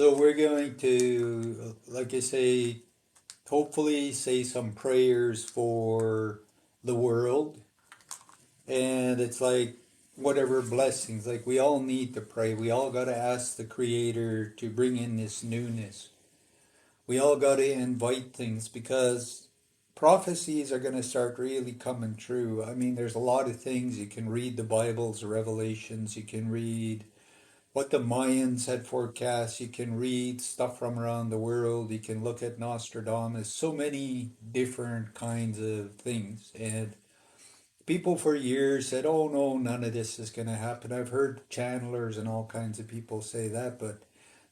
So we're going to, like I say, hopefully say some prayers for the world. And it's like whatever blessings, like we all need to pray. We all got to ask the Creator to bring in this newness. We all got to invite things because prophecies are going to start really coming true. I mean, there's a lot of things. You can read the Bible's revelations, you can read what the Mayans had forecast. You can read stuff from around the world. You can look at Nostradamus. So many different kinds of things. And people for years said, oh no, none of this is going to happen. I've heard channelers and all kinds of people say that, but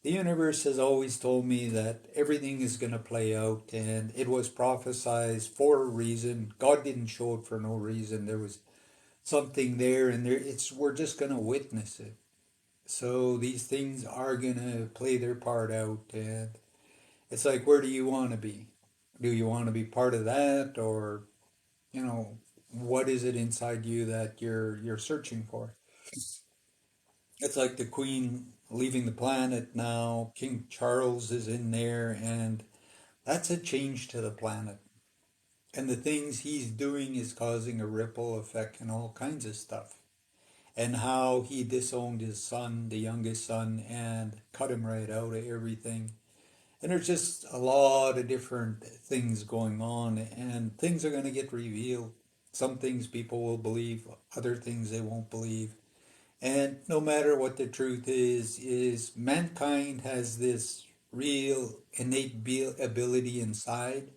the universe has always told me that everything is going to play out and it was prophesized for a reason. God didn't show it for no reason. There was something there and we're just going to witness it. So these things are gonna play their part out, and it's like, where do you want to be? Do you want to be part of that, or you know, what is it inside you that you're searching for? It's like the Queen leaving the planet now. King Charles is in there, and that's a change to the planet. And the things he's doing is causing a ripple effect and all kinds of stuff. And how he disowned his son, the youngest son, and cut him right out of everything. And there's just a lot of different things going on, and things are going to get revealed. Some things people will believe, other things they won't believe. And no matter what the truth is mankind has this real innate ability inside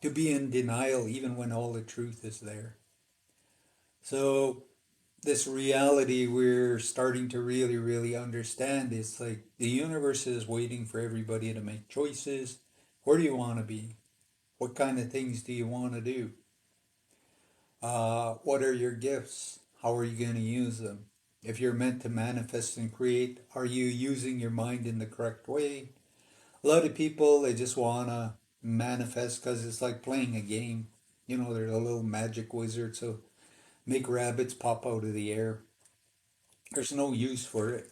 to be in denial even when all the truth is there. So this reality we're starting to really, really understand. It's like the universe is waiting for everybody to make choices. Where do you want to be? What kind of things do you want to do? What are your gifts? How are you going to use them? If you're meant to manifest and create, are you using your mind in the correct way? A lot of people, they just want to manifest because it's like playing a game. You know, there's a little magic wizard, so make rabbits pop out of the air. There's no use for it.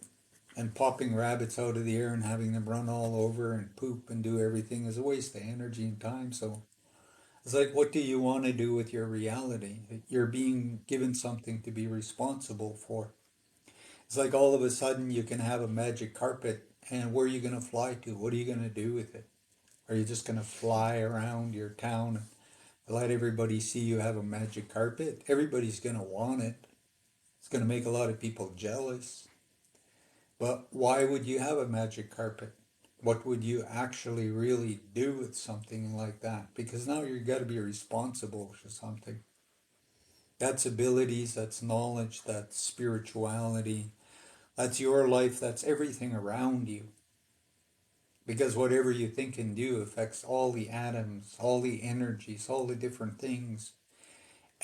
And popping rabbits out of the air and having them run all over and poop and do everything is a waste of energy and time. So it's like, what do you want to do with your reality? You're being given something to be responsible for. It's like all of a sudden you can have a magic carpet, and where are you going to fly to? What are you going to do with it? Are you just going to fly around your town and let everybody see you have a magic carpet? Everybody's going to want it. It's going to make a lot of people jealous. But why would you have a magic carpet? What would you actually really do with something like that? Because now you've got to be responsible for something. That's abilities, that's knowledge, that's spirituality, that's your life, that's everything around you. Because whatever you think and do affects all the atoms, all the energies, all the different things.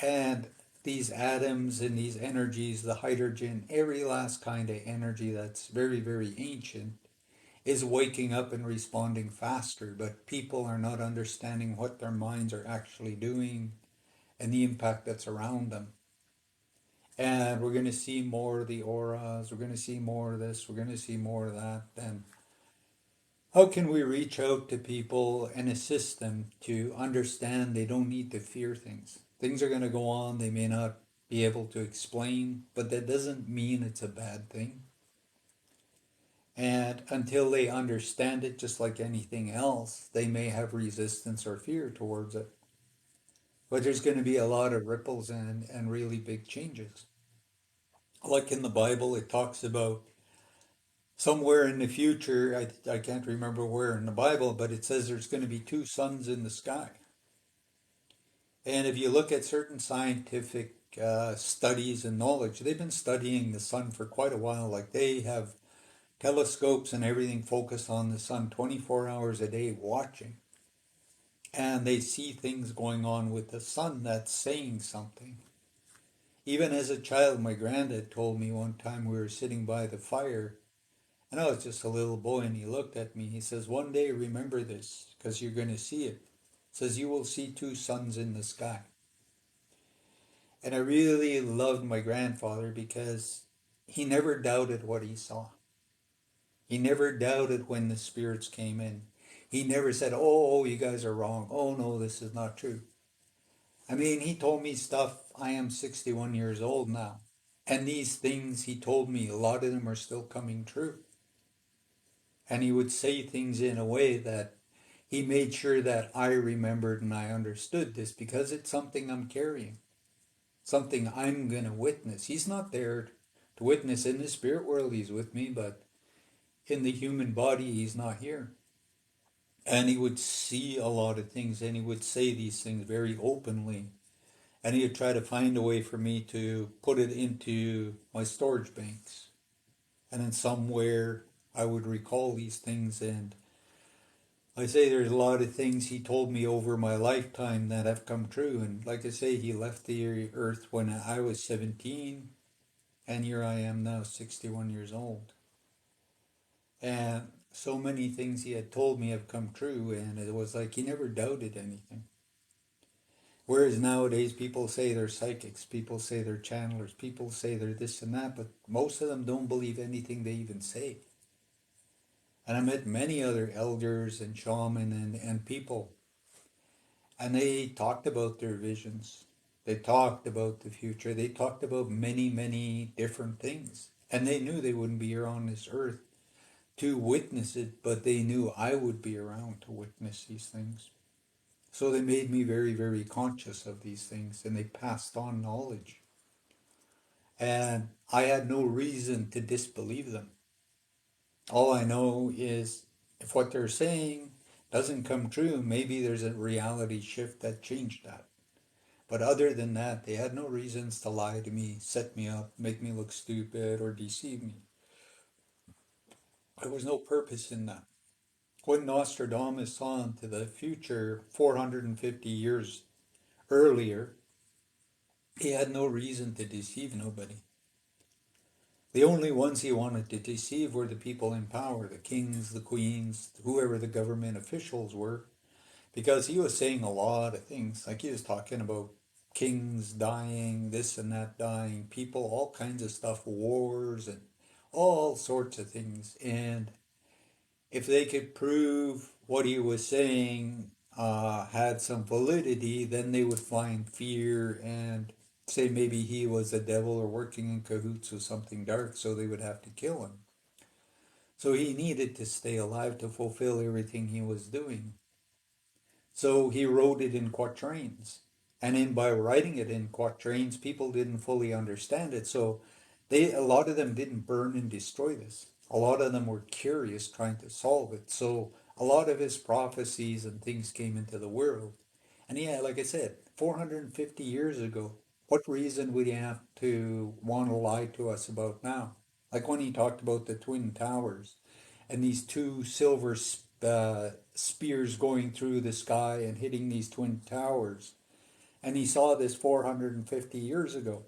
And these atoms and these energies, the hydrogen, every last kind of energy that's very, very ancient, is waking up and responding faster, but people are not understanding what their minds are actually doing and the impact that's around them. And we're going to see more of the auras, we're going to see more of this, we're going to see more of that. And how can we reach out to people and assist them to understand they don't need to fear things? Things are going to go on, they may not be able to explain, but that doesn't mean it's a bad thing. And until they understand it, just like anything else, they may have resistance or fear towards it. But there's going to be a lot of ripples and really big changes. Like in the Bible, it talks about somewhere in the future, I can't remember where in the Bible, but it says there's going to be two suns in the sky. And if you look at certain scientific studies and knowledge, they've been studying the sun for quite a while. Like they have telescopes and everything focused on the sun 24 hours a day watching. And they see things going on with the sun that's saying something. Even as a child, my granddad told me one time we were sitting by the fire, and I was just a little boy, and he looked at me. He says, one day remember this, because you're going to see it. He says, you will see two suns in the sky. And I really loved my grandfather because he never doubted what he saw. He never doubted when the spirits came in. He never said, oh, you guys are wrong. Oh, no, this is not true. I mean, he told me stuff. I am 61 years old now. And these things he told me, a lot of them are still coming true. And he would say things in a way that he made sure that I remembered and I understood this because it's something I'm carrying, something I'm going to witness. He's not there to witness in the spirit world, he's with me, but in the human body, he's not here. And he would see a lot of things and he would say these things very openly. And he would try to find a way for me to put it into my storage banks. And then somewhere I would recall these things. And I say there's a lot of things he told me over my lifetime that have come true. And like I say, he left the earth when I was 17. And here I am now, 61 years old. And so many things he had told me have come true. And it was like he never doubted anything. Whereas nowadays people say they're psychics, people say they're channelers, people say they're this and that, but most of them don't believe anything they even say. And I met many other elders and shaman and people, and they talked about their visions. They talked about the future. They talked about many, many different things. And they knew they wouldn't be here on this earth to witness it, but they knew I would be around to witness these things. So they made me very, very conscious of these things and they passed on knowledge. And I had no reason to disbelieve them. All I know is if what they're saying doesn't come true, maybe there's a reality shift that changed that. But other than that, they had no reasons to lie to me, set me up, make me look stupid, or deceive me. There was no purpose in that. When Nostradamus saw into the future 450 years earlier, he had no reason to deceive nobody. The only ones he wanted to deceive were the people in power, the kings, the queens, whoever the government officials were, because he was saying a lot of things. Like he was talking about kings dying, this and that dying, people, all kinds of stuff, wars, and all sorts of things. And if they could prove what he was saying had some validity, then they would find fear and say maybe he was the devil or working in cahoots with something dark, so they would have to kill him. So he needed to stay alive to fulfill everything he was doing. So he wrote it in quatrains. And in by writing it in quatrains, people didn't fully understand it. So a lot of them didn't burn and destroy this. A lot of them were curious trying to solve it. So a lot of his prophecies and things came into the world. And yeah, like I said, 450 years ago, what reason would he have to want to lie to us about now? Like when he talked about the Twin Towers and these two silver spears going through the sky and hitting these twin towers. And he saw this 450 years ago.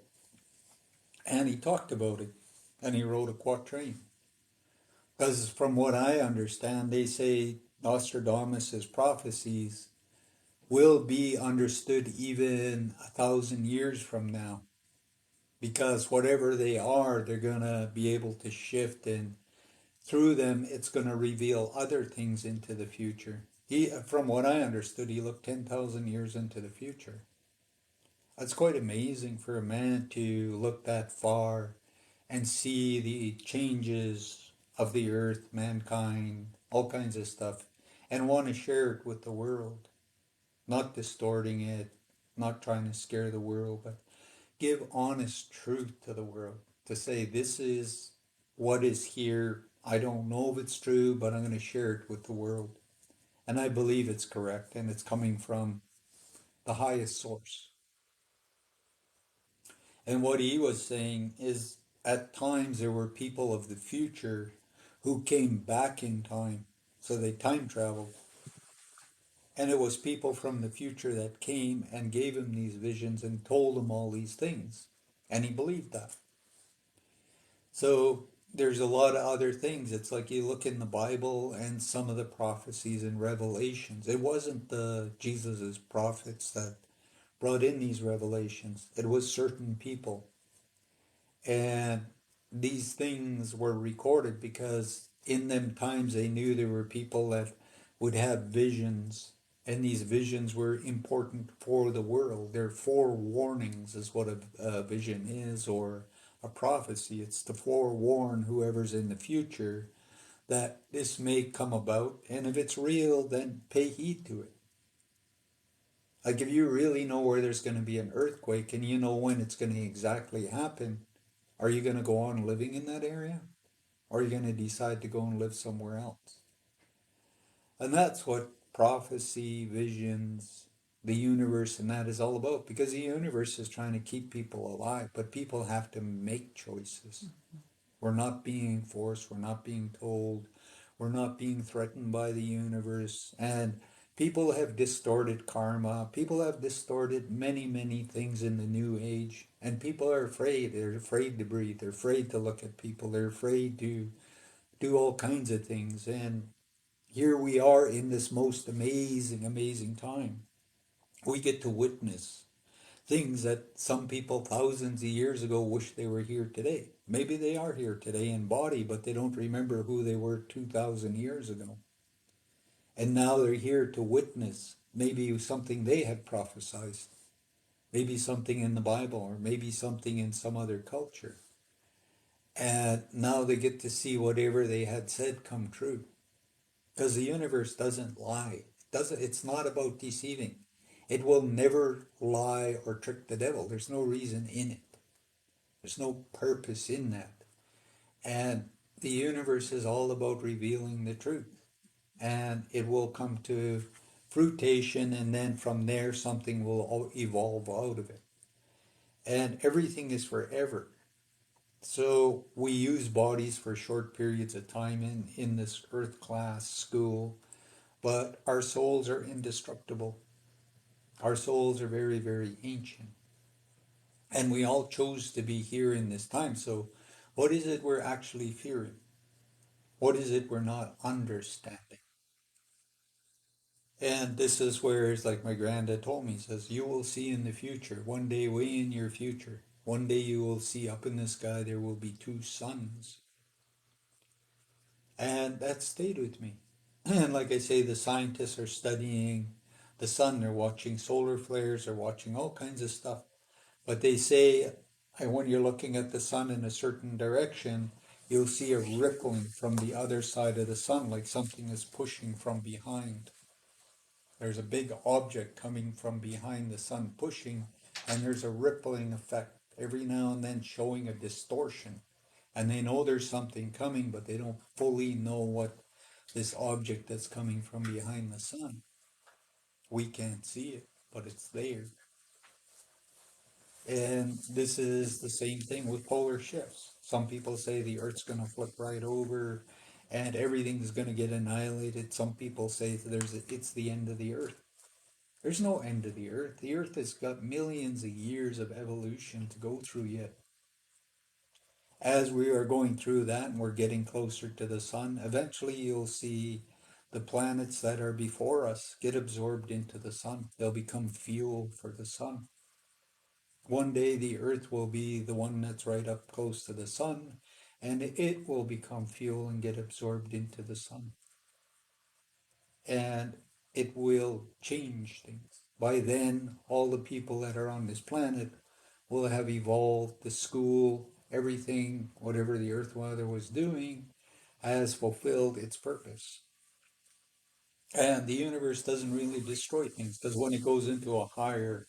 And he talked about it. And he wrote a quatrain. Because from what I understand, they say Nostradamus' prophecies will be understood even 1,000 years from now. Because whatever they are, they're going to be able to shift and through them, it's going to reveal other things into the future. From what I understood, he looked 10,000 years into the future. That's quite amazing for a man to look that far and see the changes of the earth, mankind, all kinds of stuff, and want to share it with the world. Not distorting it, not trying to scare the world, but give honest truth to the world. To say, this is what is here. I don't know if it's true, but I'm going to share it with the world. And I believe it's correct and it's coming from the highest source. And what he was saying is at times there were people of the future who came back in time. So they time traveled. And it was people from the future that came and gave him these visions and told him all these things. And he believed that. So there's a lot of other things. It's like you look in the Bible and some of the prophecies and revelations. It wasn't the Jesus's prophets that brought in these revelations. It was certain people. And these things were recorded because in them times they knew there were people that would have visions, and these visions were important for the world. They're forewarnings, is what a vision is, or a prophecy. It's to forewarn whoever's in the future that this may come about, and if it's real, then pay heed to it. Like if you really know where there's going to be an earthquake and you know when it's going to exactly happen, are you going to go on living in that area? Or are you going to decide to go and live somewhere else? And that's what prophecy, visions, the universe, and that is all about, because the universe is trying to keep people alive, but people have to make choices. We're not being forced, we're not being told, we're not being threatened by the universe. And people have distorted karma, people have distorted many, many things in the new age. And people are afraid. They're afraid to breathe, they're afraid to look at people, they're afraid to do all kinds of things. And here we are in this most amazing, amazing time. We get to witness things that some people thousands of years ago wish they were here today. Maybe they are here today in body, but they don't remember who they were 2,000 years ago. And now they're here to witness maybe something they had prophesied, maybe something in the Bible, or maybe something in some other culture. And now they get to see whatever they had said come true. Because the universe doesn't lie. It's not about deceiving. It will never lie or trick the devil. There's no reason in it. There's no purpose in that. And the universe is all about revealing the truth. And it will come to fruition, and then from there something will evolve out of it. And everything is forever. So we use bodies for short periods of time in this earth class school, but our souls are indestructible. Our souls are very, very ancient. And we all chose to be here in this time. So, what is it we're actually fearing? What is it we're not understanding? And this is where it's like my granddad told me, he says, you will see in the future, one day way in your future, one day you will see up in the sky there will be two suns. And that stayed with me. And like I say, the scientists are studying the sun, they're watching solar flares, they're watching all kinds of stuff. But they say when you're looking at the sun in a certain direction, you'll see a rippling from the other side of the sun, like something is pushing from behind. There's a big object coming from behind the sun pushing, and there's a rippling effect every now and then showing a distortion. And they know there's something coming, but they don't fully know what this object that's coming from behind the sun. We can't see it, but it's there. And this is the same thing with polar shifts. Some people say the Earth's going to flip right over and everything's going to get annihilated. Some people say it's the end of the Earth. There's no end of the Earth. The Earth has got millions of years of evolution to go through yet. As we are going through that and we're getting closer to the sun, eventually you'll see the planets that are before us get absorbed into the sun. They'll become fuel for the sun. One day the Earth will be the one that's right up close to the sun, and it will become fuel and get absorbed into the sun. And it will change things. By then, all the people that are on this planet will have evolved, the school, everything, whatever the Earth Mother was doing, has fulfilled its purpose. And the universe doesn't really destroy things, because when it goes into a higher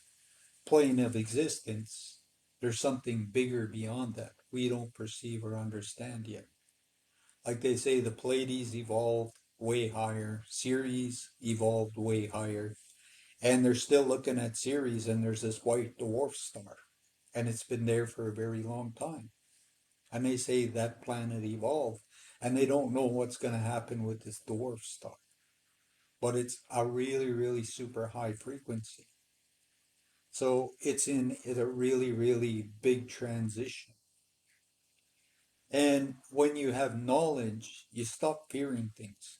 plane of existence, there's something bigger beyond that we don't perceive or understand yet. Like they say, the Pleiades evolved way higher, Ceres evolved way higher, and they're still looking at Ceres, and there's this white dwarf star, and it's been there for a very long time. And they say that planet evolved, and they don't know what's going to happen with this dwarf star, but it's a really, really super high frequency. So it's in a really, really big transition. And when you have knowledge, you stop fearing things.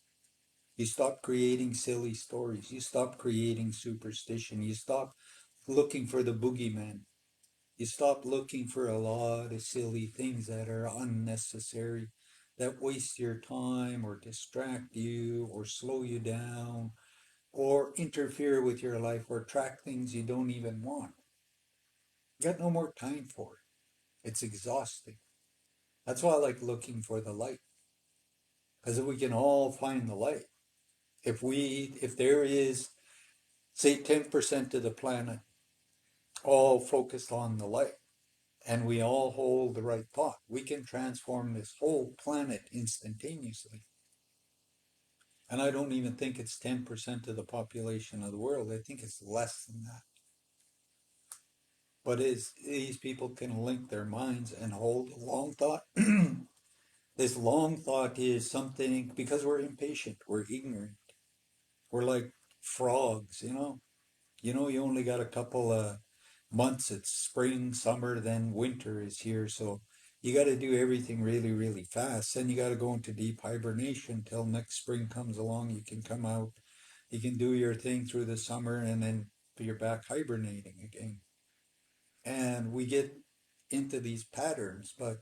You stop creating silly stories. You stop creating superstition. You stop looking for the boogeyman. You stop looking for a lot of silly things that are unnecessary, that waste your time or distract you or slow you down or interfere with your life or track things you don't even want. You got no more time for it. It's exhausting. That's why I like looking for the light. Because if we can all find the light, if there is, say, 10% of the planet all focused on the light, and we all hold the right thought, we can transform this whole planet instantaneously. And I don't even think it's 10% of the population of the world. I think it's less than that. But as these people can link their minds and hold a long thought, this long thought is something because we're impatient, we're ignorant, we're like frogs, you know. You only got a couple of months. It's spring, summer, then winter is here. So you got to do everything really, really fast. Then you got to go into deep hibernation till next spring comes along. You can come out, you can do your thing through the summer, and then you're back hibernating again. And we get into these patterns, but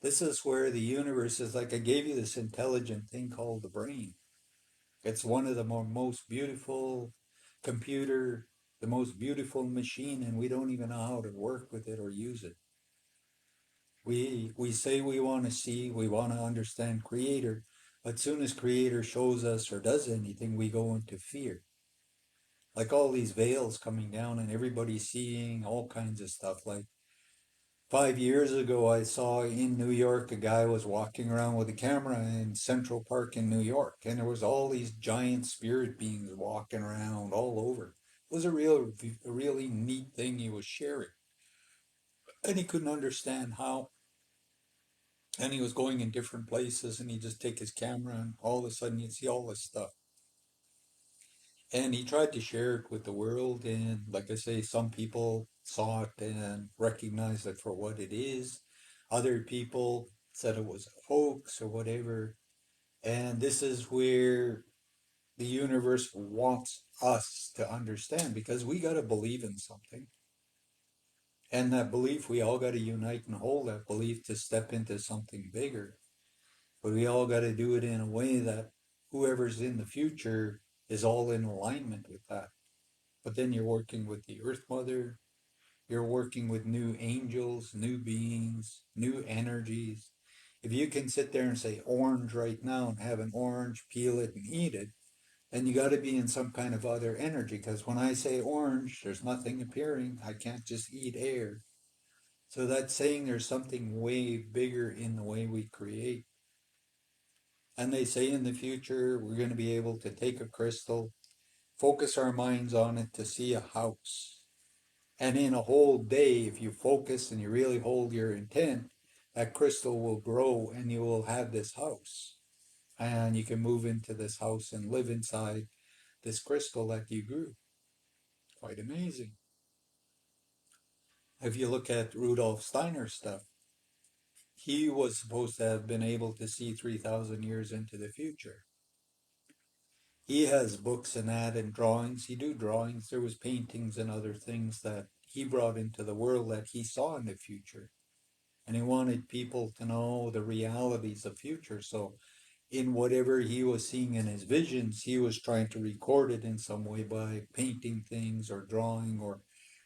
this is where the universe is like I gave you this intelligent thing called the brain. It's one of the most beautiful computer, the most beautiful machine, and we don't even know how to work with it or use it. We say we want to see, we want to understand Creator, but soon as Creator shows us or does anything, we go into fear. Like all these veils coming down and everybody seeing all kinds of stuff. Like 5 years ago, I saw in New York a guy was walking around with a camera in Central Park in New York, and there was all these giant spirit beings walking around all over. It was a really neat thing he was sharing, and he couldn't understand how. And he was going in different places, and he'd just take his camera, and all of a sudden you'd see all this stuff. And he tried to share it with the world, and like I say, some people saw it and recognized it for what it is. Other people said it was a hoax or whatever. And this is where the universe wants us to understand because we got to believe in something. And that belief, we all got to unite and hold that belief to step into something bigger. But we all got to do it in a way that whoever's in the future is all in alignment with that. But then you're working with the Earth Mother, you're working with new angels, new beings, new energies. If you can sit there and say orange right now and have an orange, peel it and eat it, then you got to be in some kind of other energy. Because when I say orange, there's nothing appearing. I can't just eat air. So that's saying there's something way bigger in the way we create. And they say in the future, we're going to be able to take a crystal, focus our minds on it to see a house. And in a whole day, if you focus and you really hold your intent, that crystal will grow and you will have this house. And you can move into this house and live inside this crystal that you grew. Quite amazing. If you look at Rudolf Steiner stuff, he was supposed to have been able to see 3,000 years into the future. He has books and that and drawings. He do drawings. There was paintings and other things that he brought into the world that he saw in the future. And he wanted people to know the realities of future. So in whatever he was seeing in his visions, he was trying to record it in some way by painting things or drawing or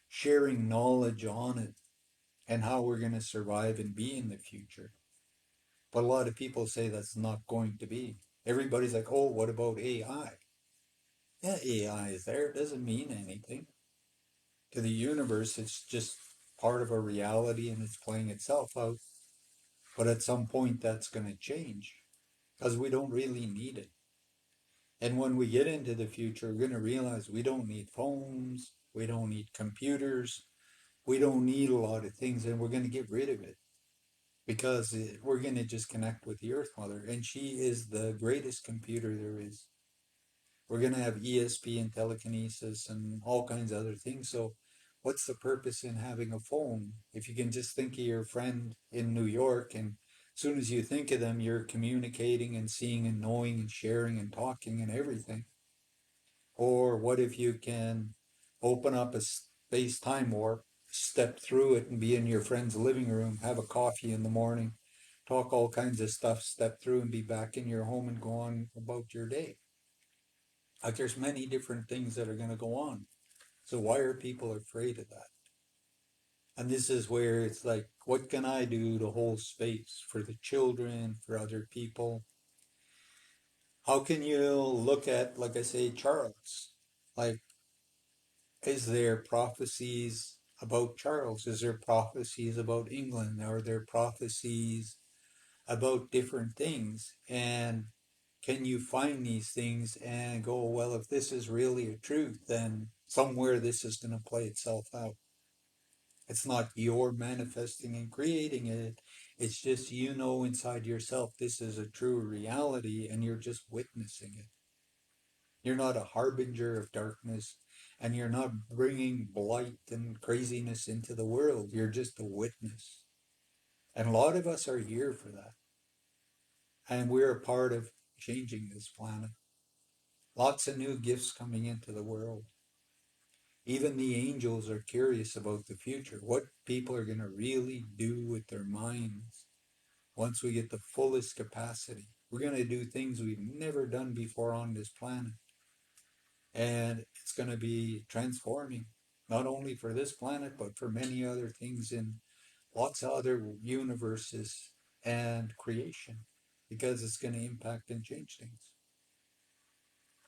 sharing knowledge on it and how we're going to survive and be in the future. But a lot of people say that's not going to be. Everybody's like, oh, what about AI? Yeah, AI is there. It doesn't mean anything. To the universe, it's just part of a reality and it's playing itself out. But at some point, that's going to change because we don't really need it. And when we get into the future, we're going to realize we don't need phones, we don't need computers, we don't need a lot of things, and we're going to get rid of it because we're going to just connect with the Earth Mother, and she is the greatest computer there is. We're going to have ESP and telekinesis and all kinds of other things. So, what's the purpose in having a phone if you can just think of your friend in New York and as soon as you think of them, you're communicating and seeing and knowing and sharing and talking and everything? Or what if you can open up a space time warp, step through it, and be in your friend's living room, have a coffee in the morning, talk all kinds of stuff, step through and be back in your home and go on about your day. Like there's many different things that are going to go on. So why are people afraid of that? And this is where it's like, what can I do to hold space for the children, for other people? How can you look at, like I say, Charles? Like, is there prophecies about Charles? Is there prophecies about England? Are there prophecies about different things? And can you find these things and go, well, if this is really a truth, then somewhere this is going to play itself out. It's not you're manifesting and creating it. It's just you know inside yourself this is a true reality and you're just witnessing it. You're not a harbinger of darkness and you're not bringing blight and craziness into the world. You're just a witness. And a lot of us are here for that. And we're a part of changing this planet. Lots of new gifts coming into the world. Even the angels are curious about the future, what people are going to really do with their minds once we get the fullest capacity. We're going to do things we've never done before on this planet. And it's going to be transforming, not only for this planet, but for many other things in lots of other universes and creation, because it's going to impact and change things.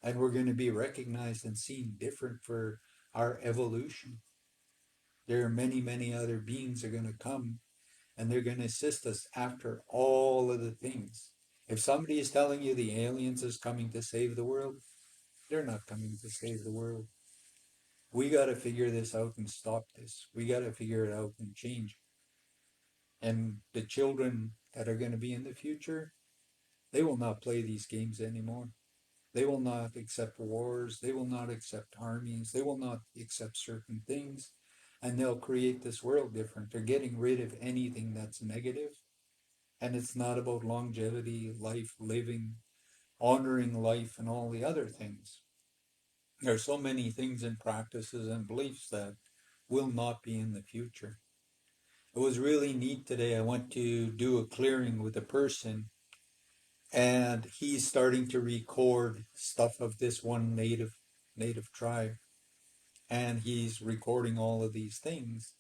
And we're going to be recognized and seen different for our evolution. There are many, many other beings that are going to come and they're going to assist us after all of the things. If somebody is telling you the aliens is coming to save the world, they're not coming to save the world. We got to figure this out and stop this. We got to figure it out and change. And the children that are going to be in the future, they will not play these games anymore. They will not accept wars. They will not accept armies. They will not accept certain things. And they'll create this world different. They're getting rid of anything that's negative. And it's not about longevity, life, living, honoring life, and all the other things. There are so many things and practices and beliefs that will not be in the future. It was really neat today. I went to do a clearing with a person, and he's starting to record stuff of this one native tribe, and he's recording all of these things.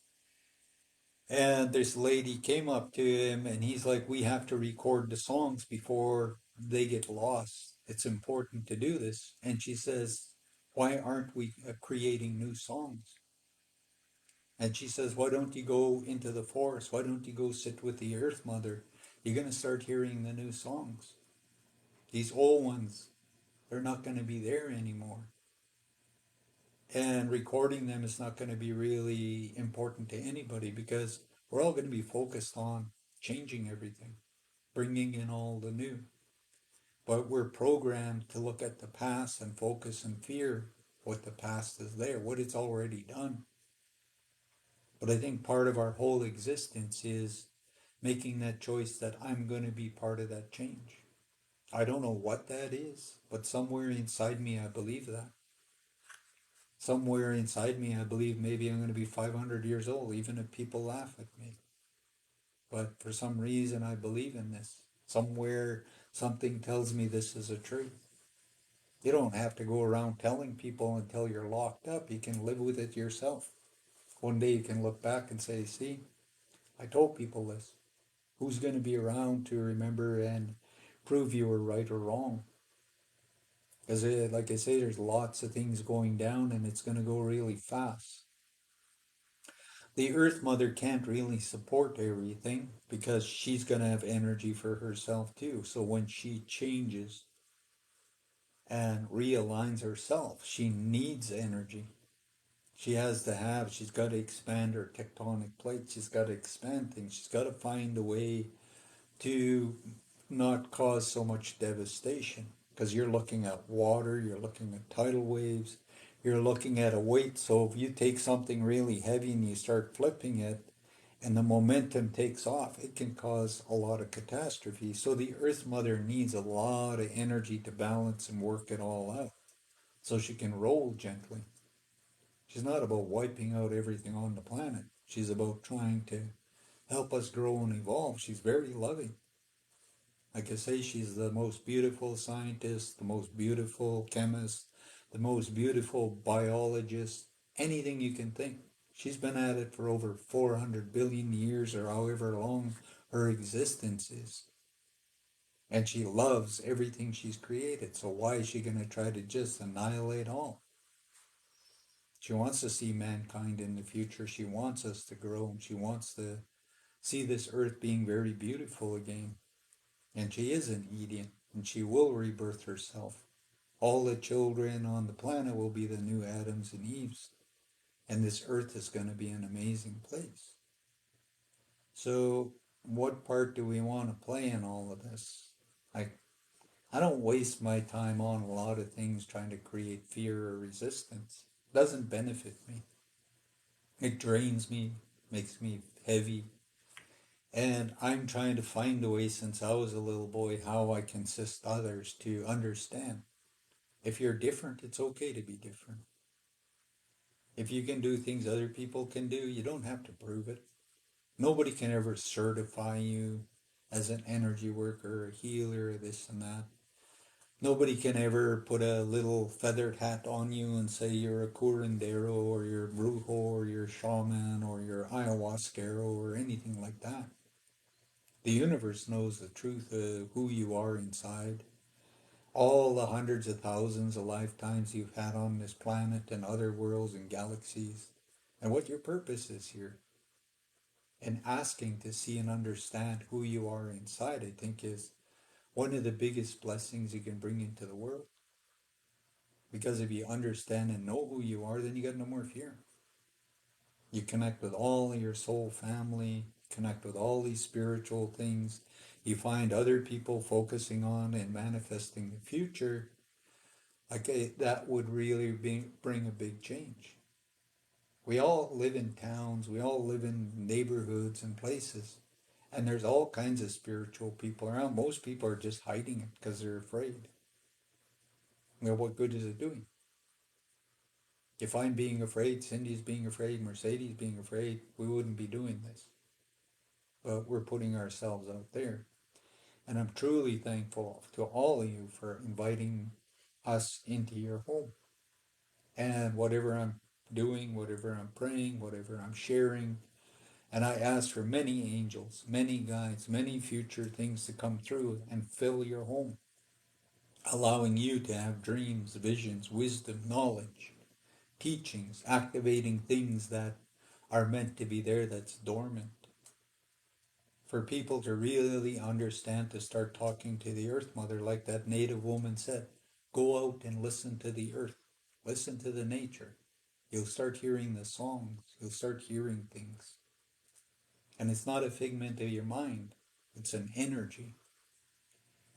And this lady came up to him and he's like, we have to record the songs before they get lost. It's important to do this. And she says, why aren't we creating new songs? And she says, why don't you go into the forest? Why don't you go sit with the Earth Mother? You're going to start hearing the new songs. These old ones, they're not going to be there anymore. And recording them is not going to be really important to anybody because we're all going to be focused on changing everything, bringing in all the new. But we're programmed to look at the past and focus and fear what the past is there, what it's already done. But I think part of our whole existence is making that choice that I'm going to be part of that change. I don't know what that is, but somewhere inside me, I believe that. Somewhere inside me, I believe maybe I'm going to be 500 years old, even if people laugh at me. But for some reason, I believe in this. Somewhere, something tells me this is a truth. You don't have to go around telling people until you're locked up. You can live with it yourself. One day you can look back and say, see, I told people this. Who's going to be around to remember and prove you were right or wrong? Because, like I say, there's lots of things going down and it's going to go really fast. The Earth Mother can't really support everything because she's going to have energy for herself too. So when she changes and realigns herself, she needs energy. She's got to expand her tectonic plates. She's got to expand things. She's got to find a way to not cause so much devastation because you're looking at water, you're looking at tidal waves, you're looking at a weight. So if you take something really heavy and you start flipping it and the momentum takes off, it can cause a lot of catastrophe. So the Earth Mother needs a lot of energy to balance and work it all out so she can roll gently. She's not about wiping out everything on the planet. She's about trying to help us grow and evolve. She's very loving. Like I say, she's the most beautiful scientist, the most beautiful chemist, the most beautiful biologist, anything you can think. She's been at it for over 400 billion years or however long her existence is. And she loves everything she's created. So why is she going to try to just annihilate all? She wants to see mankind in the future. She wants us to grow and she wants to see this earth being very beautiful again. And she is an Eden and she will rebirth herself. All the children on the planet will be the new Adams and Eves. And this earth is going to be an amazing place. So, what part do we want to play in all of this? I, I don't waste my time on a lot of things trying to create fear or resistance. It doesn't benefit me. It drains me, makes me heavy. And I'm trying to find a way since I was a little boy how I can assist others to understand. If you're different, it's okay to be different. If you can do things other people can do, you don't have to prove it. Nobody can ever certify you as an energy worker, a healer, this and that. Nobody can ever put a little feathered hat on you and say you're a curandero or you're a brujo or you're a shaman or you're ayahuasquero or anything like that. The universe knows the truth of who you are inside. All the hundreds of thousands of lifetimes you've had on this planet and other worlds and galaxies, and what your purpose is here. And asking to see and understand who you are inside, I think, is one of the biggest blessings you can bring into the world. Because if you understand and know who you are, then you got no more fear. You connect with all your soul family, connect with all these spiritual things. You find other people focusing on and manifesting the future. Like that would really bring a big change. We all live in towns, we all live in neighborhoods and places, and there's all kinds of spiritual people around. Most people are just hiding it because they're afraid. Well, what good is it doing? If I'm being afraid, Cindy's being afraid, Mercedes being afraid, we wouldn't be doing this. But we're putting ourselves out there. And I'm truly thankful to all of you for inviting us into your home. And whatever I'm doing, whatever I'm praying, whatever I'm sharing, and I ask for many angels, many guides, many future things to come through and fill your home, allowing you to have dreams, visions, wisdom, knowledge, teachings, activating things that are meant to be there that's dormant. For people to really understand, to start talking to the Earth Mother, like that native woman said, go out and listen to the earth, listen to the nature. You'll start hearing the songs, you'll start hearing things. And it's not a figment of your mind, it's an energy.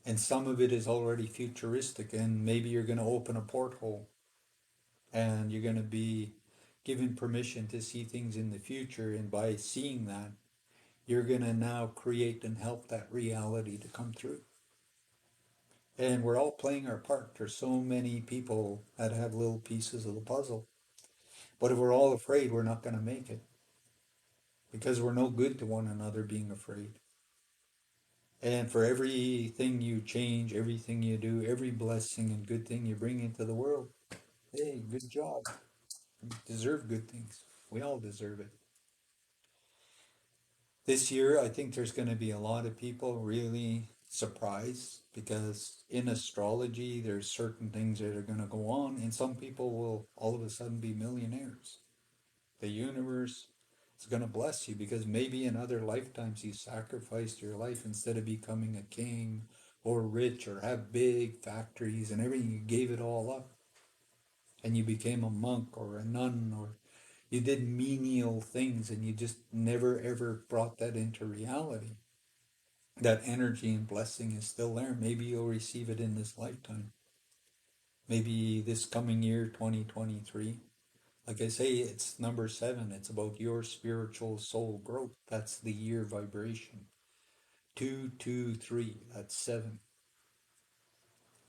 And some of it is already futuristic, and maybe you're going to open a porthole and you're going to be given permission to see things in the future. And by seeing that, you're going to now create and help that reality to come through. And we're all playing our part. There's so many people that have little pieces of the puzzle. But if we're all afraid, we're not going to make it because we're no good to one another being afraid. And for everything you change, everything you do, every blessing and good thing you bring into the world, hey, good job. You deserve good things. We all deserve it. This year, I think there's going to be a lot of people really surprised because in astrology, there's certain things that are going to go on, and some people will all of a sudden be millionaires. The universe is going to bless you because maybe in other lifetimes you sacrificed your life instead of becoming a king or rich or have big factories and everything. You gave it all up and you became a monk or a nun or you did menial things and you just never ever brought that into reality. That energy and blessing is still there. Maybe you'll receive it in this lifetime. Maybe this coming year, 2023. Like I say, it's number 7. It's about your spiritual soul growth. That's the year vibration. 223, that's 7.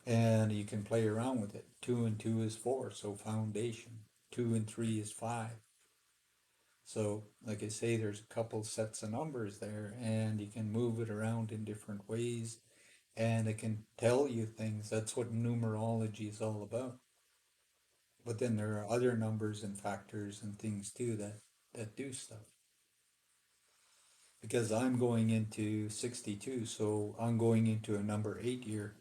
And you can play around with it. 2 and 2 is 4, so foundation. 2 and 3 is 5. So, like I say, there's a couple sets of numbers there, and you can move it around in different ways. and it can tell you things. That's what numerology is all about. But then there are other numbers and factors and things too that do stuff. Because I'm going into 62, so I'm going into a number 8 year,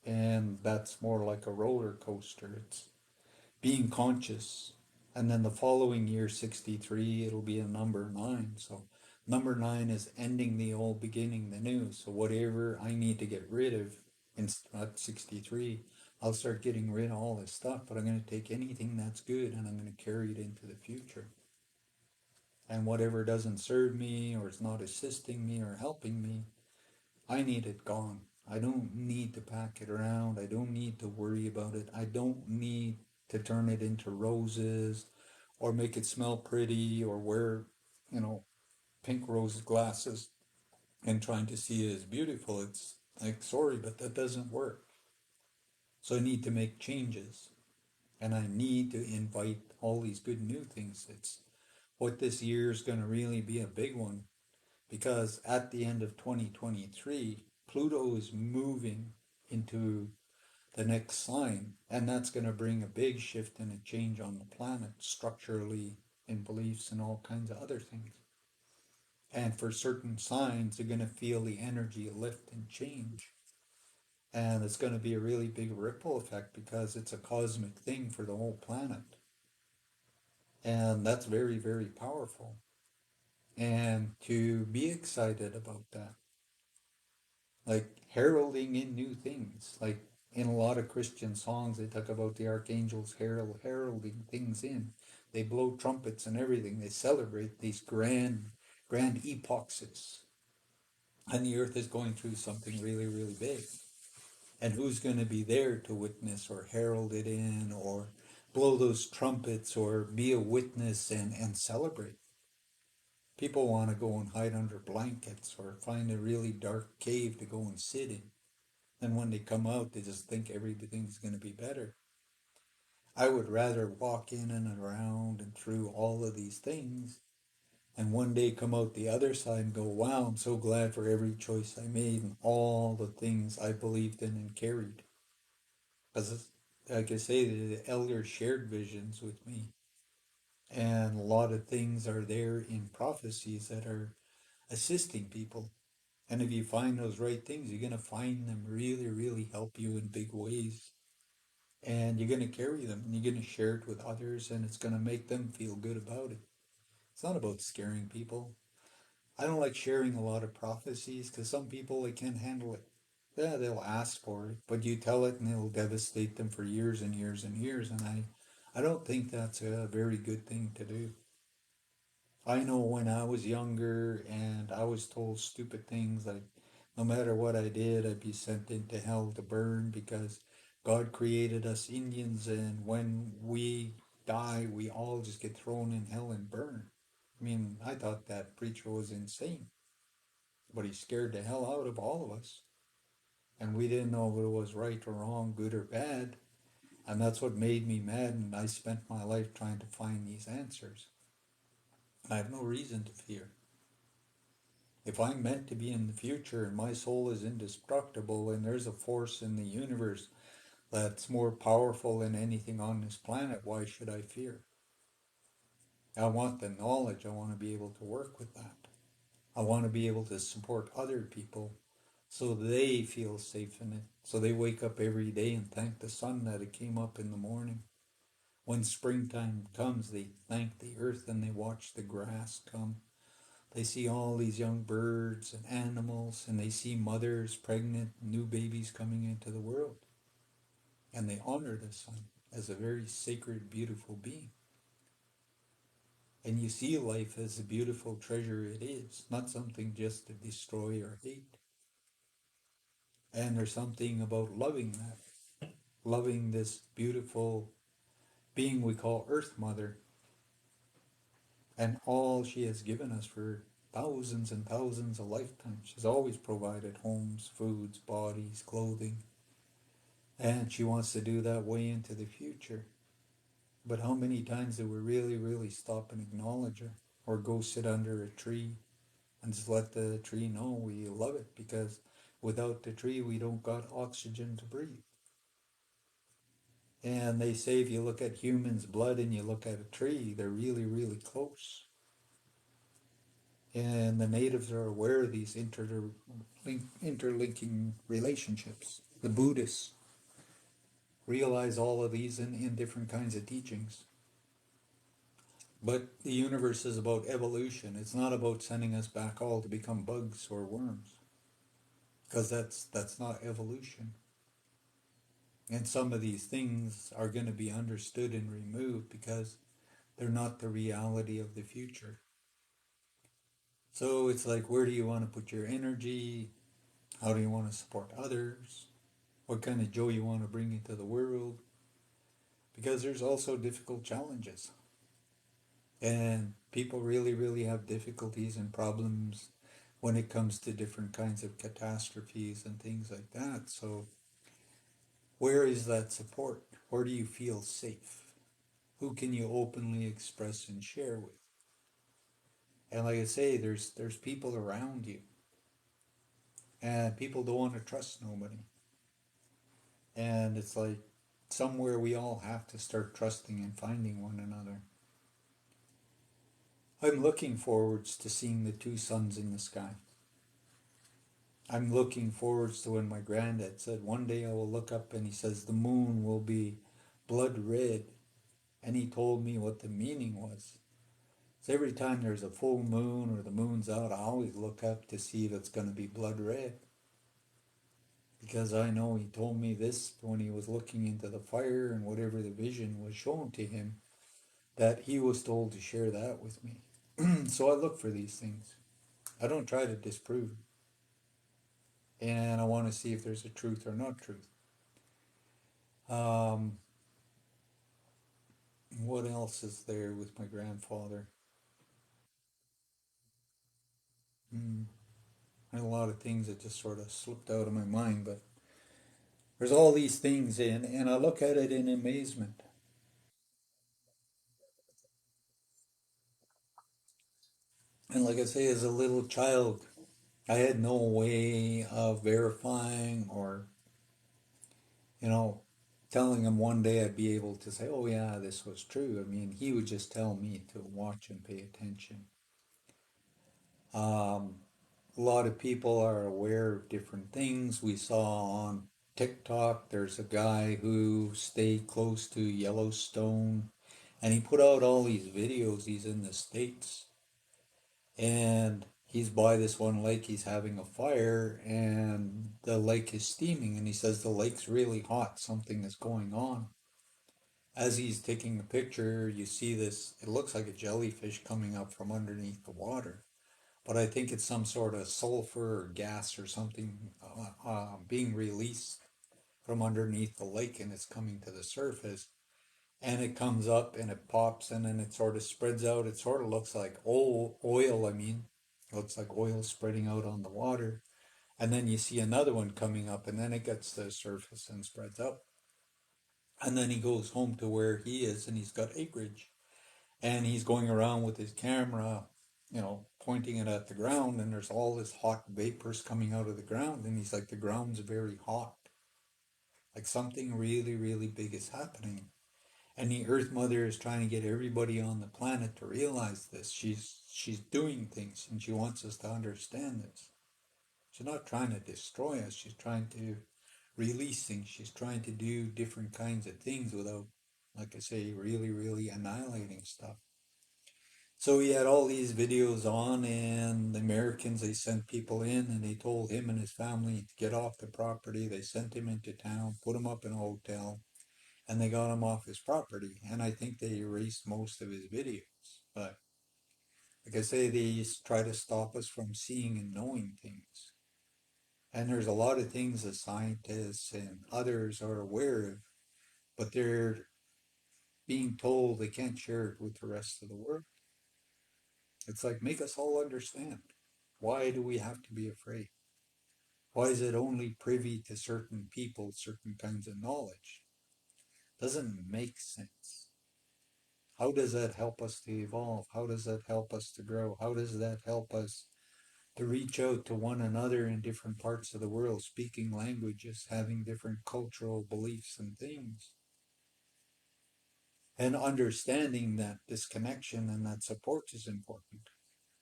and that's more like a roller coaster. It's being conscious. And then the following year, 63, it'll be a number 9. So number 9 is ending the old, beginning the new. So whatever I need to get rid of at 63, I'll start getting rid of all this stuff, but I'm going to take anything that's good and I'm going to carry it into the future. And whatever doesn't serve me or is not assisting me or helping me, I need it gone. I don't need to pack it around. I don't need to worry about it. I don't need to turn it into roses or make it smell pretty or wear, you know, pink rose glasses and trying to see it as beautiful. It's like, sorry, but that doesn't work. So I need to make changes and I need to invite all these good new things. It's what this year is going to really be a big one because at the end of 2023, Pluto is moving into the next sign, and that's going to bring a big shift and a change on the planet structurally in beliefs and all kinds of other things. And for certain signs, they're going to feel the energy lift and change. And it's going to be a really big ripple effect because it's a cosmic thing for the whole planet. And that's very, very powerful. And to be excited about that, like heralding in new things. Like in a lot of Christian songs, they talk about the archangels heralding things in. They blow trumpets and everything. They celebrate these grand epochs. And the earth is going through something really, really big. And who's going to be there to witness or herald it in or blow those trumpets or be a witness and celebrate? People want to go and hide under blankets or find a really dark cave to go and sit in. And when they come out, they just think everything's going to be better. I would rather walk in and around and through all of these things and one day come out the other side and go, wow, I'm so glad for every choice I made and all the things I believed in and carried. Because, like I say, the elders shared visions with me. And a lot of things are there in prophecies that are assisting people. And if you find those right things, you're going to find them really, really help you in big ways. And you're going to carry them and you're going to share it with others and it's going to make them feel good about it. It's not about scaring people. I don't like sharing a lot of prophecies because some people they can't handle it. Yeah, they'll ask for it, but you tell it and it'll devastate them for years and years and years. And I don't think that's a very good thing to do. I know when I was younger and I was told stupid things like no matter what I did, I'd be sent into hell to burn because God created us Indians and when we die, we all just get thrown in hell and burn. I mean, I thought that preacher was insane, but he scared the hell out of all of us. And we didn't know what was right or wrong, good or bad. And that's what made me mad. And I spent my life trying to find these answers. I have no reason to fear. If I'm meant to be in the future and my soul is indestructible and there's a force in the universe that's more powerful than anything on this planet, why should I fear? I want the knowledge. I want to be able to work with that. I want to be able to support other people so they feel safe in it. So they wake up every day and thank the sun that it came up in the morning. When springtime comes, they thank the earth and they watch the grass come. They see all these young birds and animals, and they see mothers pregnant, new babies coming into the world. And they honor the sun as a very sacred, beautiful being. And you see life as a beautiful treasure it is, not something just to destroy or hate. And there's something about loving that, loving this beautiful being we call Earth Mother, and all she has given us for thousands and thousands of lifetimes. She's always provided homes, foods, bodies, clothing, and she wants to do that way into the future. But how many times do we really, really stop and acknowledge her? Or go sit under a tree and just let the tree know we love it? Because Without the tree, we don't got oxygen to breathe. And they say if you look at humans' blood and you look at a tree, they're really, really close. And the natives are aware of these interlinking relationships. The Buddhists realize all of these in different kinds of teachings. But the universe is about evolution. It's not about sending us back all to become bugs or worms, because that's not evolution. And some of these things are going to be understood and removed because they're not the reality of the future. So it's like, where do you want to put your energy? How do you want to support others? What kind of joy you want to bring into the world? Because there's also difficult challenges. And people really, really have difficulties and problems when it comes to different kinds of catastrophes and things like that. So, where is that support? Where do you feel safe? Who can you openly express and share with? And like I say, there's people around you, and people don't want to trust nobody. And it's like somewhere we all have to start trusting and finding one another. I'm looking forwards to seeing the two suns in the sky. I'm looking forwards to when my granddad said, one day I will look up and he says, the moon will be blood red. And he told me what the meaning was. So every time there's a full moon or the moon's out, I always look up to see if it's going to be blood red. Because I know he told me this when he was looking into the fire and whatever the vision was shown to him, that he was told to share that with me. So I look for these things. I don't try to disprove. And I want to see if there's a truth or not truth. Um, what else is there with my grandfather? Mm, there's a lot of things that just sort of slipped out of my mind, but there's all these things in, and I look at it in amazement. And like I say, as a little child, I had no way of verifying or, you know, telling him one day I'd be able to say, oh, yeah, this was true. I mean, he would just tell me to watch and pay attention. Um, a lot of people are aware of different things. We saw on TikTok, there's a guy who stayed close to Yellowstone and he put out all these videos. He's in the States and he's by this one lake. He's having a fire and the lake is steaming. And he says the lake's really hot. Something is going on. As he's taking a picture, you see this, it looks like a jellyfish coming up from underneath the water, but I think it's some sort of sulfur or gas or something being released from underneath the lake and it's coming to the surface. And it comes up and it pops and then it sort of spreads out. It sort of looks like oil, I mean. It looks like oil spreading out on the water. And then you see another one coming up and then it gets to the surface and spreads out. And then he goes home to where he is and he's got acreage and he's going around with his camera, pointing it at the ground, and there's all this hot vapors coming out of the ground, and he's like, the ground's very hot, like something really, really big is happening. And the Earth Mother is trying to get everybody on the planet to realize this. She's doing things, and she wants us to understand this. She's not trying to destroy us. She's trying to release things. She's trying to do different kinds of things without, like I say, really, really annihilating stuff. So he had all these videos on, and the Americans, they sent people in and they told him and his family to get off the property. They sent him into town, put him up in a hotel, and they got him off his property. And I think they erased most of his videos. But like I say, they try to stop us from seeing and knowing things. And there's a lot of things that scientists and others are aware of, but they're being told they can't share it with the rest of the world. It's like, make us all understand. Why do we have to be afraid? Why is it only privy to certain people, certain kinds of knowledge? Doesn't make sense. How does that help us to evolve? How does that help us to grow? How does that help us to reach out to one another in different parts of the world, speaking languages, having different cultural beliefs and things, and understanding that this connection and that support is important.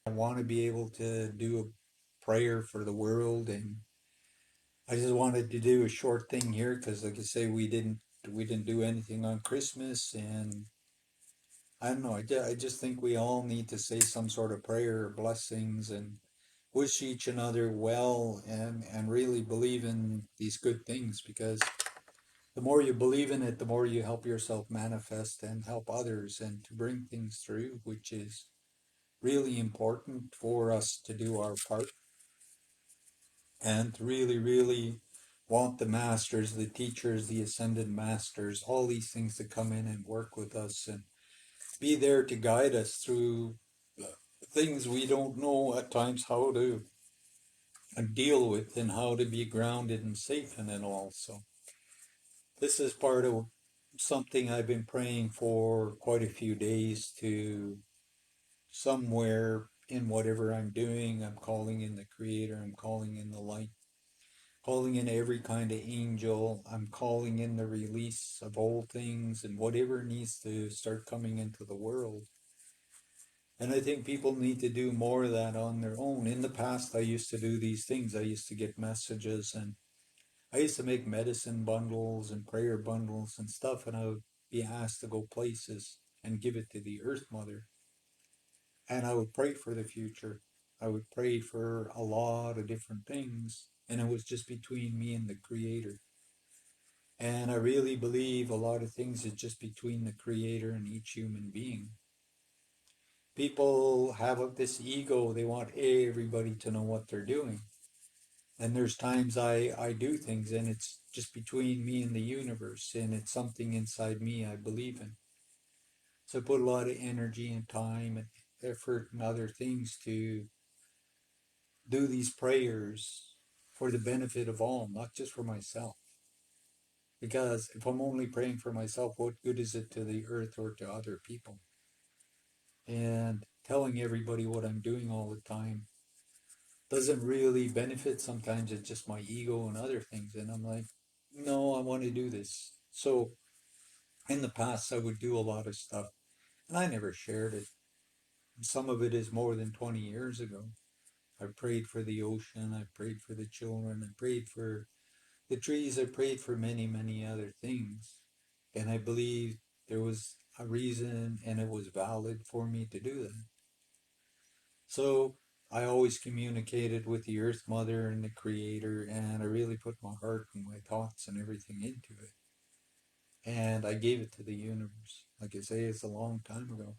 I want to be able to do a prayer for the world, and I just wanted to do a short thing here because, like I say, we didn't do anything on Christmas, and I don't know. I just think we all need to say some sort of prayer or blessings and wish each another well, and really believe in these good things, because the more you believe in it, the more you help yourself manifest and help others and to bring things through, which is really important for us to do our part and to really, really want the masters, the teachers, the ascended masters, all these things to come in and work with us and be there to guide us through things we don't know at times how to deal with and how to be grounded and safe in it all. So this is part of something I've been praying for quite a few days, to somewhere in whatever I'm doing, I'm calling in the Creator, I'm calling in the light, calling in every kind of angel, I'm calling in the release of old things and whatever needs to start coming into the world. And I think people need to do more of that on their own. In the past, I used to do these things. I used to get messages, and I used to make medicine bundles and prayer bundles and stuff, and I would be asked to go places and give it to the Earth Mother. And I would pray for the future. I would pray for a lot of different things, and it was just between me and the Creator. And I really believe a lot of things is just between the Creator and each human being. People have this ego, they want everybody to know what they're doing. And there's times I do things and it's just between me and the universe, and it's something inside me I believe in. So I put a lot of energy and time and effort and other things to do these prayers for the benefit of all, not just for myself. Because if I'm only praying for myself, what good is it to the earth or to other people? And telling everybody what I'm doing all the time doesn't really benefit. Sometimes it's just my ego and other things. And I'm like, no, I want to do this. So in the past, I would do a lot of stuff and I never shared it. Some of it is more than 20 years ago. I prayed for the ocean. I prayed for the children. I prayed for the trees. I prayed for many, many other things. And I believe there was a reason and it was valid for me to do that. So I always communicated with the Earth Mother and the Creator, and I really put my heart and my thoughts and everything into it. And I gave it to the universe. Like I say, it's a long time ago.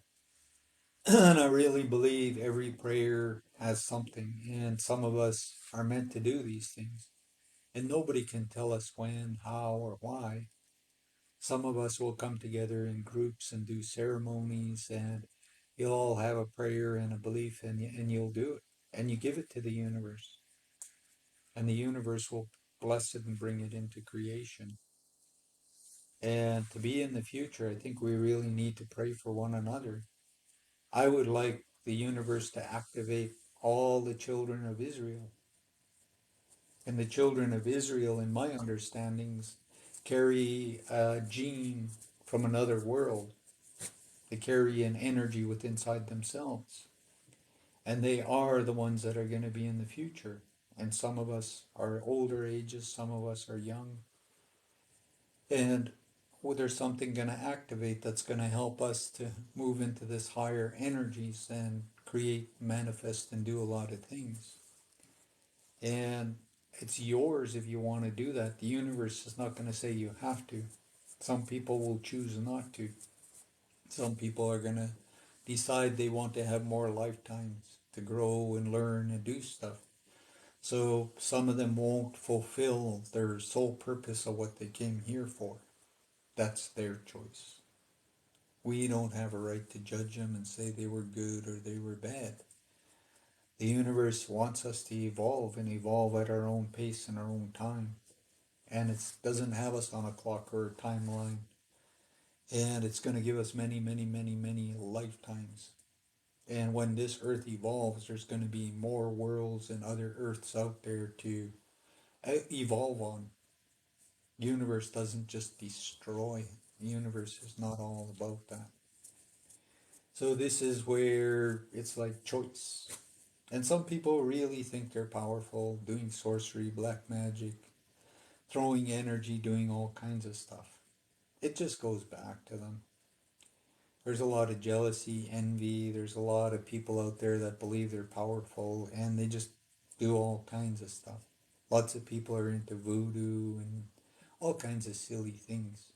And I really believe every prayer has something, and some of us are meant to do these things. And nobody can tell us when, how, or why. Some of us will come together in groups and do ceremonies, and you'll all have a prayer and a belief, and you'll do it. And you give it to the universe. And the universe will bless it and bring it into creation. And to be in the future, I think we really need to pray for one another. I would like the universe to activate all the children of Israel. And the children of Israel, in my understandings, carry a gene from another world. They carry an energy within inside themselves. And they are the ones that are going to be in the future. And some of us are older ages, some of us are young. And there's something going to activate that's going to help us to move into this higher energies and create, manifest, and do a lot of things. And it's yours if you want to do that. The universe is not going to say you have to. Some people will choose not to. Some people are going to decide they want to have more lifetimes to grow and learn and do stuff. So some of them won't fulfill their sole purpose of what they came here for. That's their choice. We don't have a right to judge them and say they were good or they were bad. The universe wants us to evolve and evolve at our own pace and our own time. And it doesn't have us on a clock or a timeline. And it's going to give us many, many, many, many lifetimes. And when this earth evolves, there's going to be more worlds and other earths out there to evolve on. The universe doesn't just destroy. The universe is not all about that. So this is where it's like choice. And some people really think they're powerful, doing sorcery, black magic, throwing energy, doing all kinds of stuff. It just goes back to them. There's a lot of jealousy, envy. There's a lot of people out there that believe they're powerful and they just do all kinds of stuff. Lots of people are into voodoo and all kinds of silly things.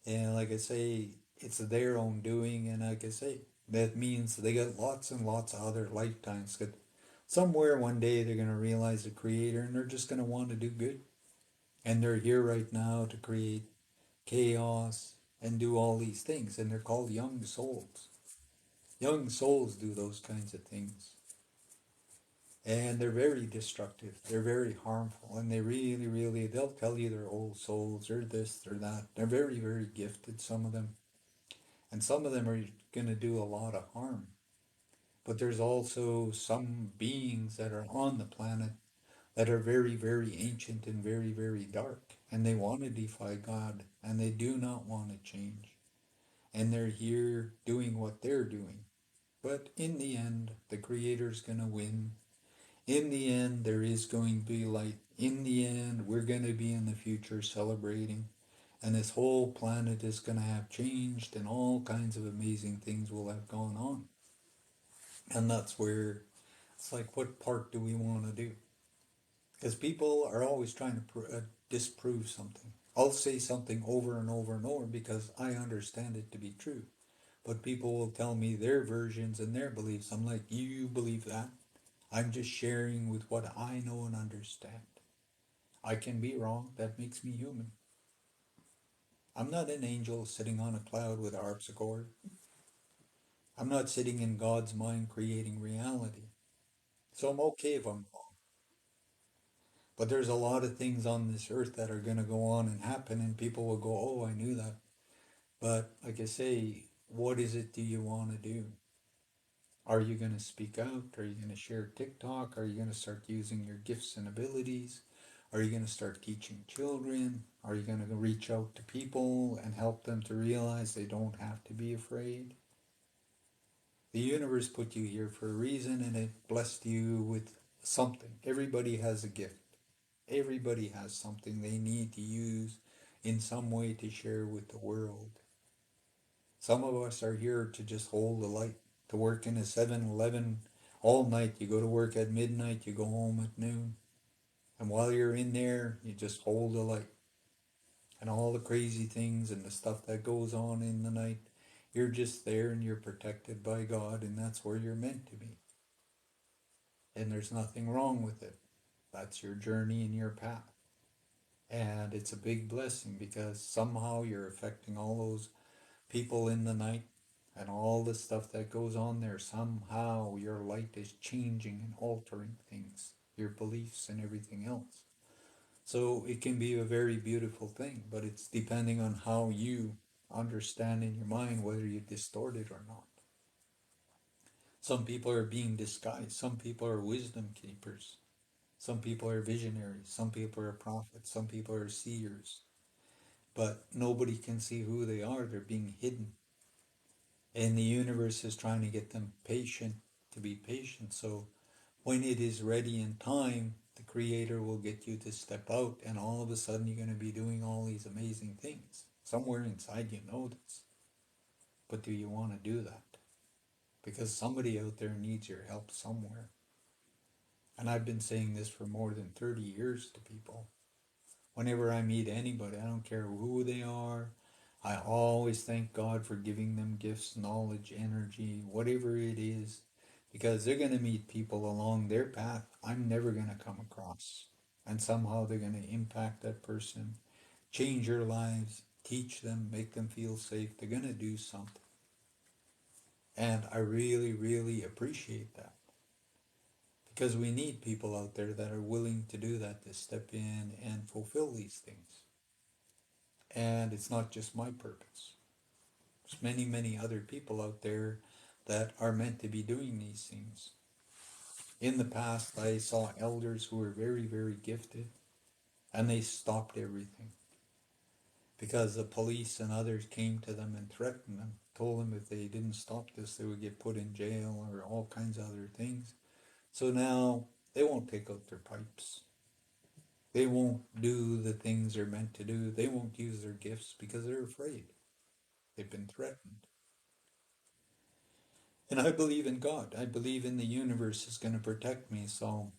And like I say, it's their own doing. And like I say, that means they got lots and lots of other lifetimes. 'Cause somewhere one day they're going to realize the creator and they're just going to want to do good. And they're here right now to create chaos and do all these things. And they're called young souls. Young souls do those kinds of things. And they're very destructive. They're very harmful. And they really, really, they'll tell you they're old souls, or this, or that. They're very, very gifted, some of them. And some of them are going to do a lot of harm. But there's also some beings that are on the planet that are very, very ancient and very, very dark. And they want to defy God. And they do not want to change. And they're here doing what they're doing. But in the end, the Creator's going to win. In the end, there is going to be light. In the end, we're going to be in the future celebrating. And this whole planet is going to have changed, and all kinds of amazing things will have gone on. And that's where it's like, what part do we want to do? Because people are always trying to disprove something. I'll say something over and over and over because I understand it to be true. But people will tell me their versions and their beliefs. I'm like, you believe that? I'm just sharing with what I know and understand. I can be wrong. That makes me human. I'm not an angel sitting on a cloud with a harpsichord. I'm not sitting in God's mind creating reality. So I'm okay if I'm wrong. But there's a lot of things on this earth that are going to go on and happen, and people will go, oh, I knew that. But like I say, what is it do you want to do? Are you going to speak out? Are you going to share TikTok? Are you going to start using your gifts and abilities? Are you going to start teaching children? Are you going to reach out to people and help them to realize they don't have to be afraid? The universe put you here for a reason and it blessed you with something. Everybody has a gift. Everybody has something they need to use in some way to share with the world. Some of us are here to just hold the light, to work in a 7-Eleven all night. You go to work at midnight, you go home at noon. And while you're in there, you just hold the light. And all the crazy things and the stuff that goes on in the night, you're just there and you're protected by God, and that's where you're meant to be. And there's nothing wrong with it. That's your journey and your path. And it's a big blessing because somehow you're affecting all those people in the night and all the stuff that goes on there. Somehow your light is changing and altering things, your beliefs and everything else. So it can be a very beautiful thing, but it's depending on how you understand in your mind whether you distort it or not. Some people are being disguised. Some people are wisdom keepers. Some people are visionaries. Some people are prophets. Some people are seers. But nobody can see who they are. They're being hidden. And the universe is trying to get them patient, to be patient. So when it is ready in time, the Creator will get you to step out, and all of a sudden you're going to be doing all these amazing things. Somewhere inside you know this. But do you want to do that? Because somebody out there needs your help somewhere. And I've been saying this for more than 30 years to people. Whenever I meet anybody, I don't care who they are, I always thank God for giving them gifts, knowledge, energy, whatever it is, because they're going to meet people along their path I'm never going to come across. And somehow they're going to impact that person, change their lives, teach them, make them feel safe. They're going to do something. And I really, really appreciate that. Because we need people out there that are willing to do that, to step in and fulfill these things. And it's not just my purpose. There's many, many other people out there that are meant to be doing these things. In the past, I saw elders who were very, very gifted, and they stopped everything because the police and others came to them and threatened them, told them if they didn't stop this, they would get put in jail or all kinds of other things. So now they won't take out their pipes. They won't do the things they're meant to do. They won't use their gifts because they're afraid. They've been threatened. And I believe in God. I believe in the universe is going to protect me. So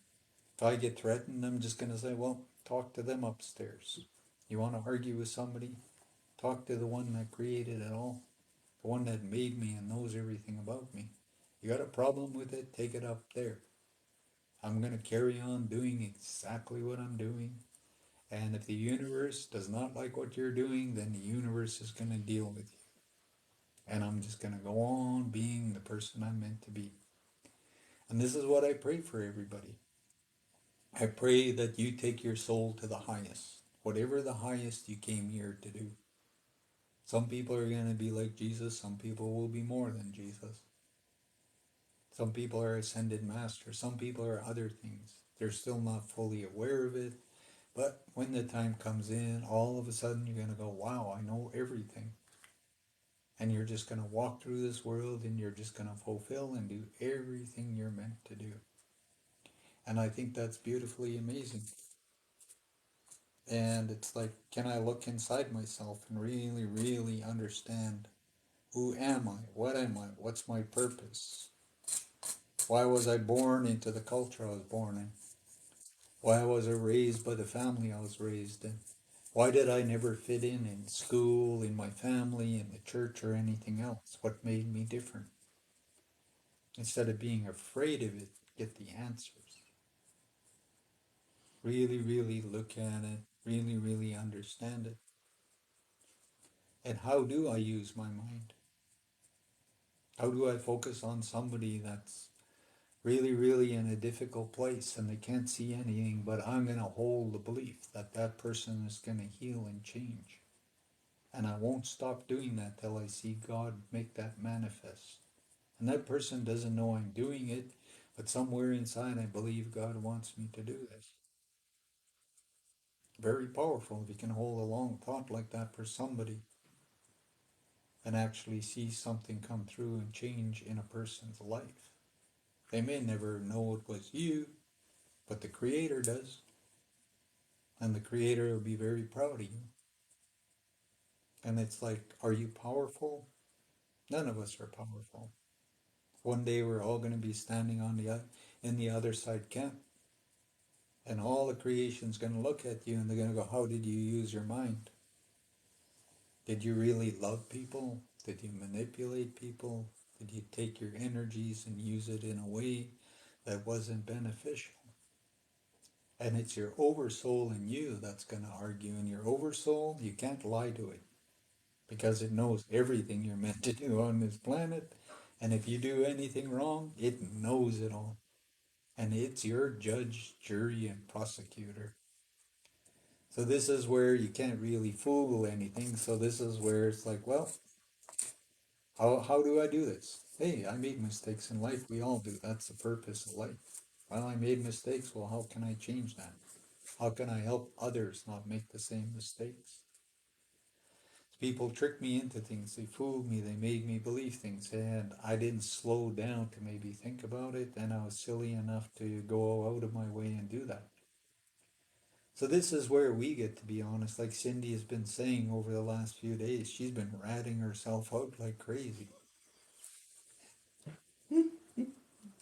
if I get threatened, I'm just going to say, well, talk to them upstairs. You want to argue with somebody? Talk to the one that created it all, the one that made me and knows everything about me. You got a problem with it? Take it up there. I'm going to carry on doing exactly what I'm doing. And if the universe does not like what you're doing, then the universe is going to deal with you. And I'm just going to go on being the person I'm meant to be. And this is what I pray for everybody. I pray that you take your soul to the highest, whatever the highest you came here to do. Some people are going to be like Jesus, some people will be more than Jesus. Some people are ascended masters, some people are other things. They're still not fully aware of it, but when the time comes in, all of a sudden you're going to go, wow, I know everything. And you're just going to walk through this world and you're just going to fulfill and do everything you're meant to do. And I think that's beautifully amazing. And it's like, can I look inside myself and really, really understand who am I? What am I? What's my purpose? Why was I born into the culture I was born in? Why was I raised by the family I was raised in? Why did I never fit in school, in my family, in the church, or anything else? What made me different? Instead of being afraid of it, get the answers. Really, really look at it. Really, really understand it. And how do I use my mind? How do I focus on somebody that's really, really in a difficult place and they can't see anything, but I'm going to hold the belief that that person is going to heal and change. And I won't stop doing that till I see God make that manifest. And that person doesn't know I'm doing it, but somewhere inside I believe God wants me to do this. Very powerful if you can hold a long thought like that for somebody and actually see something come through and change in a person's life. They may never know it was you, but the Creator does. And the Creator will be very proud of you. And it's like, are you powerful? None of us are powerful. One day we're all going to be standing on in the other side camp. And all the creation's going to look at you and they're going to go, how did you use your mind? Did you really love people? Did you manipulate people? Did you take your energies and use it in a way that wasn't beneficial? And it's your oversoul in you that's going to argue. And your oversoul, you can't lie to it because it knows everything you're meant to do on this planet. And if you do anything wrong, it knows it all. And it's your judge, jury, and prosecutor. So this is where you can't really fool anything. So this is where it's like, well, how do I do this? Hey, I made mistakes in life. We all do. That's the purpose of life. Well, I made mistakes. Well, how can I change that? How can I help others not make the same mistakes? People tricked me into things. They fooled me. They made me believe things. And I didn't slow down to maybe think about it. And I was silly enough to go out of my way and do that. So this is where we get to be honest. Like Cindy has been saying over the last few days, she's been ratting herself out like crazy.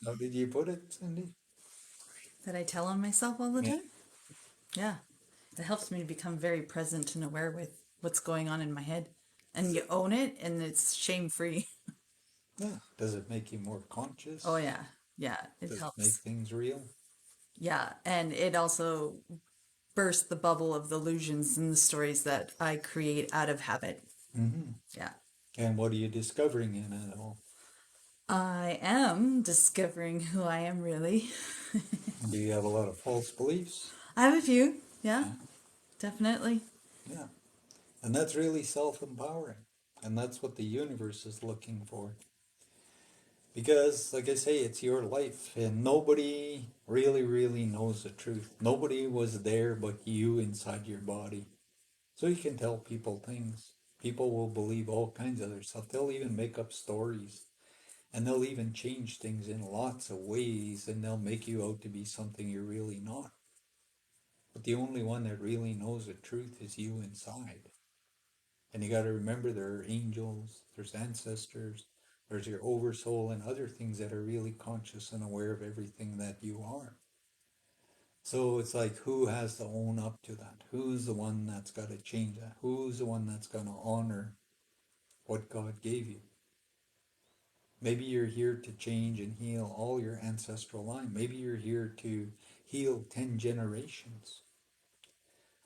How did you put it, Cindy? That I tell on myself all the Yeah. time? Yeah. It helps me to become very present and aware with what's going on in my head. And you own it and it's shame free. Yeah. Does it make you more Oh, conscious? yeah. Yeah. It Does it make helps. things real? Yeah. And it also bursts the bubble of the illusions and the stories that I create out of habit. Mm-hmm. Yeah. And what are you discovering in it all? I am discovering who I am really. Do you have a lot of false beliefs? I have a few. Yeah. Yeah. Definitely. Yeah. And that's really self-empowering. And that's what the universe is looking for. Because, like I say, it's your life, and nobody really, really knows the truth. Nobody was there but you inside your body. So you can tell people things. People will believe all kinds of other stuff. They'll even make up stories. And they'll even change things in lots of ways, and they'll make you out to be something you're really not. But the only one that really knows the truth is you inside. And you got to remember there are angels, there's ancestors, there's your oversoul, and other things that are really conscious and aware of everything that you are. So it's like, who has to own up to that? Who's the one that's got to change that? Who's the one that's going to honor what God gave you? Maybe you're here to change and heal all your ancestral line. Maybe you're here to heal 10 generations.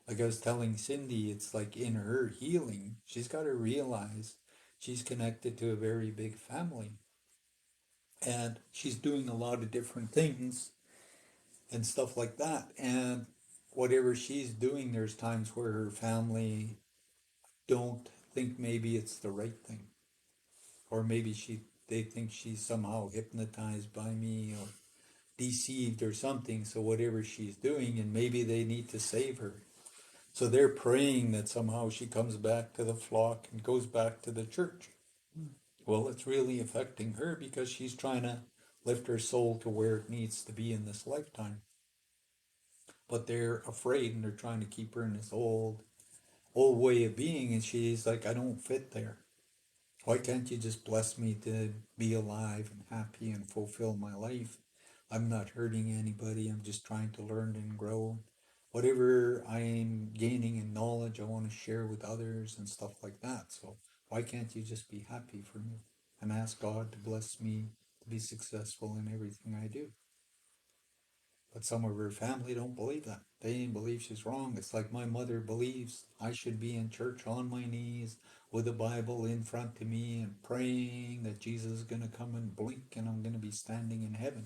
Like I was telling Cindy, it's like in her healing, she's got to realize she's connected to a very big family. And she's doing a lot of different things and stuff like that. And whatever she's doing, there's times where her family don't think maybe it's the right thing. Or maybe they think she's somehow hypnotized by me or deceived or something. So whatever she's doing, and maybe they need to save her. So they're praying that somehow she comes back to the flock and goes back to the church. Well, it's really affecting her because she's trying to lift her soul to where it needs to be in this lifetime. But they're afraid and they're trying to keep her in this old way of being, and she's like, I don't fit there. Why can't you just bless me to be alive and happy and fulfill my life? I'm not hurting anybody. I'm just trying to learn and grow. Whatever I'm gaining in knowledge, I want to share with others and stuff like that. So why can't you just be happy for me and ask God to bless me to be successful in everything I do? But some of her family don't believe that. They believe she's wrong. It's like my mother believes I should be in church on my knees with a Bible in front of me and praying that Jesus is going to come and blink and I'm going to be standing in heaven.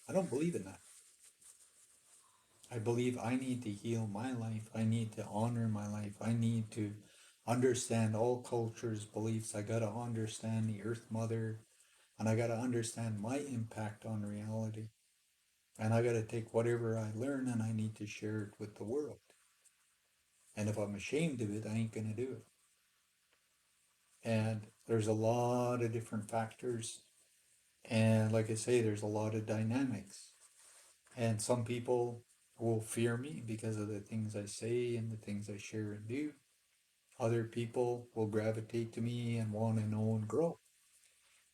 I don't believe in that. I believe I need to heal my life. I need to honor my life. I need to understand all cultures, beliefs. I got to understand the Earth Mother, and I got to understand my impact on reality. And I got to take whatever I learn and I need to share it with the world. And if I'm ashamed of it, I ain't going to do it. And there's a lot of different factors. And like I say, there's a lot of dynamics. And some people will fear me because of the things I say and the things I share and do. Other people will gravitate to me and want to know and grow.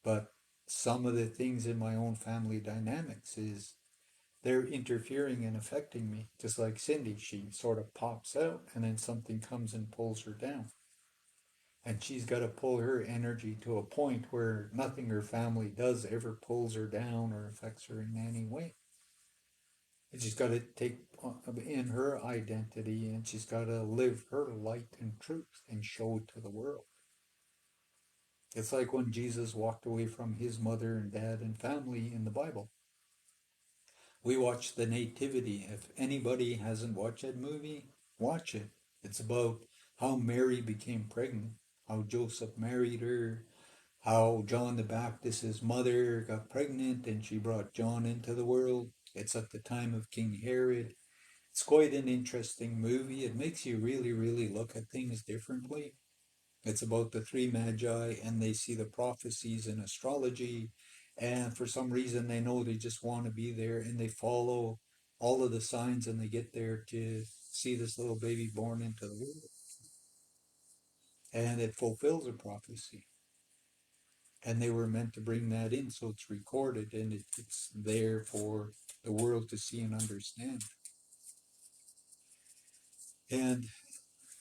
But some of the things in my own family dynamics is they're interfering and affecting me. Just like Cindy, she sort of pops out and then something comes and pulls her down. And she's got to pull her energy to a point where nothing her family does ever pulls her down or affects her in any way. And she's got to take in her identity and she's got to live her light and truth and show it to the world. It's like when Jesus walked away from his mother and dad and family in the Bible. We watched the Nativity. If anybody hasn't watched that movie, watch it. It's about how Mary became pregnant, how Joseph married her, how John the Baptist, his mother, got pregnant and she brought John into the world. It's at the time of King Herod. It's quite an interesting movie. It makes you really, really look at things differently. It's about the three magi and they see the prophecies in astrology. And for some reason, they know they just want to be there and they follow all of the signs and they get there to see this little baby born into the world. And it fulfills a prophecy. And they were meant to bring that in, so it's recorded and it's there for the world to see and understand. And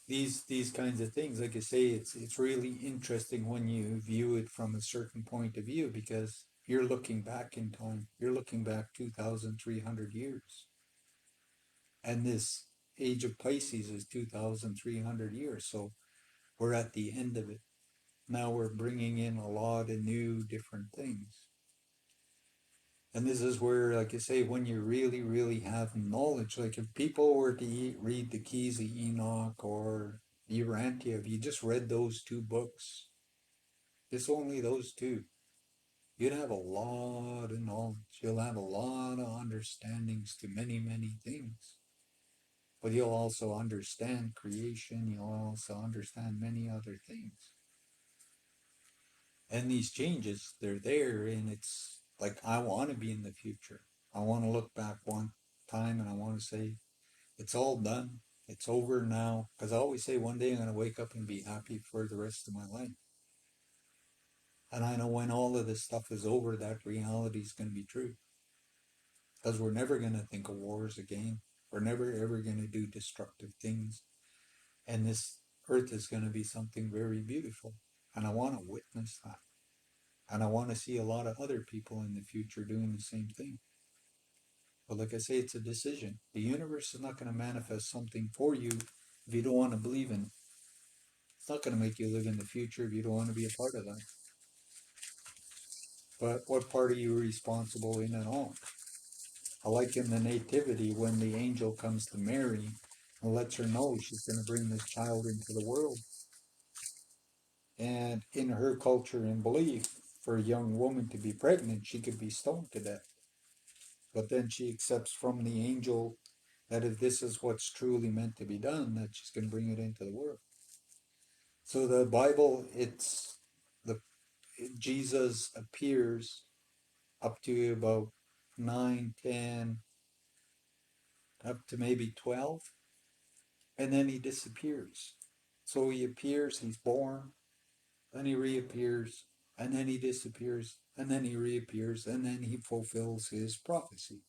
these kinds of things, like I say, it's really interesting when you view it from a certain point of view because you're looking back in time. You're looking back 2,300 years. And this age of Pisces is 2,300 years. So we're at the end of it. Now we're bringing in a lot of new different things. And this is where, like I say, when you really, really have knowledge, like if people were to read the Keys of Enoch or Urantia, if you just read those two books, just only those two, you'd have a lot of knowledge. You'll have a lot of understandings to many, many things. But you'll also understand creation. You'll also understand many other things. And these changes, they're there. And it's like, I want to be in the future. I want to look back one time and I want to say, it's all done. It's over now. Because I always say one day I'm going to wake up and be happy for the rest of my life. And I know when all of this stuff is over, that reality is going to be true. Because we're never going to think of wars again. We're never ever going to do destructive things. And this earth is going to be something very beautiful. And I want to witness that. And I want to see a lot of other people in the future doing the same thing. But like I say, it's a decision. The universe is not going to manifest something for you if you don't want to believe in it. It's not going to make you live in the future if you don't want to be a part of that. But what part are you responsible in at all? I like in the nativity when the angel comes to Mary and lets her know she's going to bring this child into the world. And in her culture and belief, for a young woman to be pregnant, she could be stoned to death. But then she accepts from the angel that if this is what's truly meant to be done, that she's going to bring it into the world. So the Bible, it's the Jesus appears up to about 9, 10, up to maybe 12, and then he disappears. So he appears, he's born, then he reappears, and then he disappears, and then he reappears, and then he fulfills his prophecy.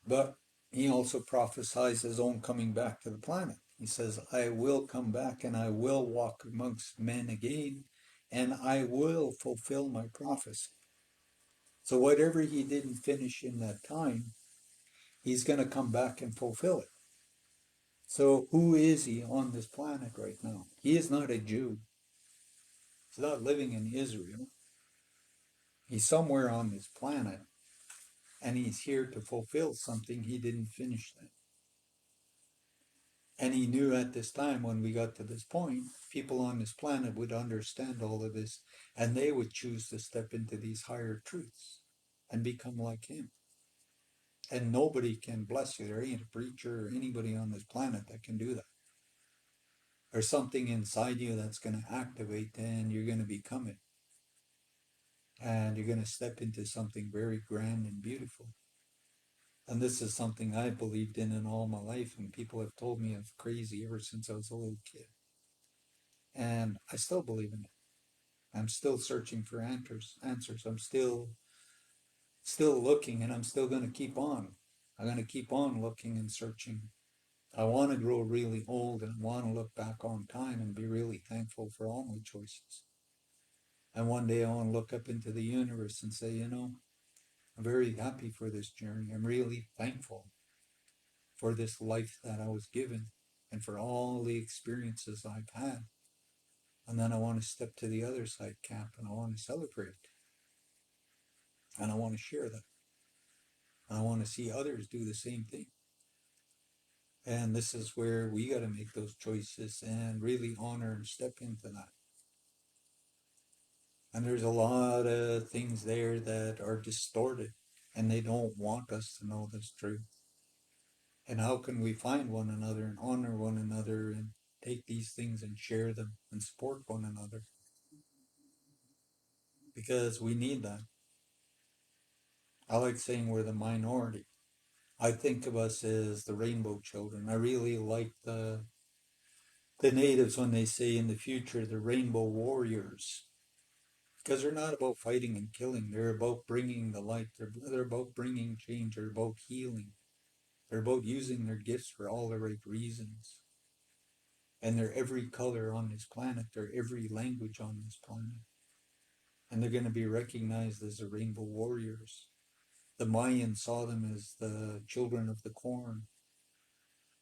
But he also prophesies his own coming back to the planet. He says, I will come back and I will walk amongst men again, and I will fulfill my prophecy. So whatever he didn't finish in that time, he's going to come back and fulfill it. So who is he on this planet right now? He is not a Jew. He's not living in Israel. He's somewhere on this planet, and he's here to fulfill something he didn't finish then. And he knew at this time, when we got to this point, people on this planet would understand all of this, and they would choose to step into these higher truths and become like him. And nobody can bless you. There ain't a preacher or anybody on this planet that can do that. There's something inside you that's going to activate, and you're going to become it. And you're going to step into something very grand and beautiful. And this is something I believed in all my life, and people have told me I'm crazy ever since I was a little kid. And I still believe in it. I'm still searching for answers. I'm still looking, and I'm still going to keep on. I'm going to keep on looking and searching. I want to grow really old, and I want to look back on time and be really thankful for all my choices. And one day I want to look up into the universe and say, I'm very happy for this journey. I'm really thankful for this life that I was given and for all the experiences I've had. And then I want to step to the other side camp and I want to celebrate. And I want to share that. And I want to see others do the same thing. And this is where we got to make those choices and really honor and step into that. And there's a lot of things there that are distorted and they don't want us to know this truth. And how can we find one another and honor one another and take these things and share them and support one another? Because we need that. I like saying we're the minority. I think of us as the rainbow children. I really like the natives when they say in the future the rainbow warriors. Because they're not about fighting and killing. They're about bringing the light. They're about bringing change. They're about healing. They're about using their gifts for all the right reasons. And they're every color on this planet. They're every language on this planet. And they're going to be recognized as the rainbow warriors. The Mayans saw them as the children of the corn.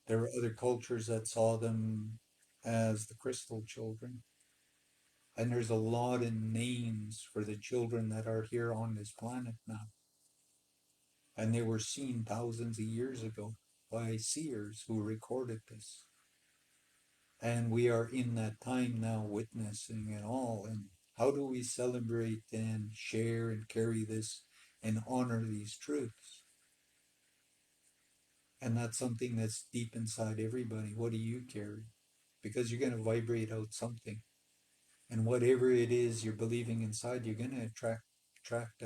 There were other cultures that saw them as the crystal children. And there's a lot of names for the children that are here on this planet now. And they were seen thousands of years ago by seers who recorded this. And we are in that time now witnessing it all. And How do we celebrate and share and carry this and honor these truths? And that's something that's deep inside everybody. What do you carry? Because you're going to vibrate out something. And whatever it is you're believing inside, you're going to attract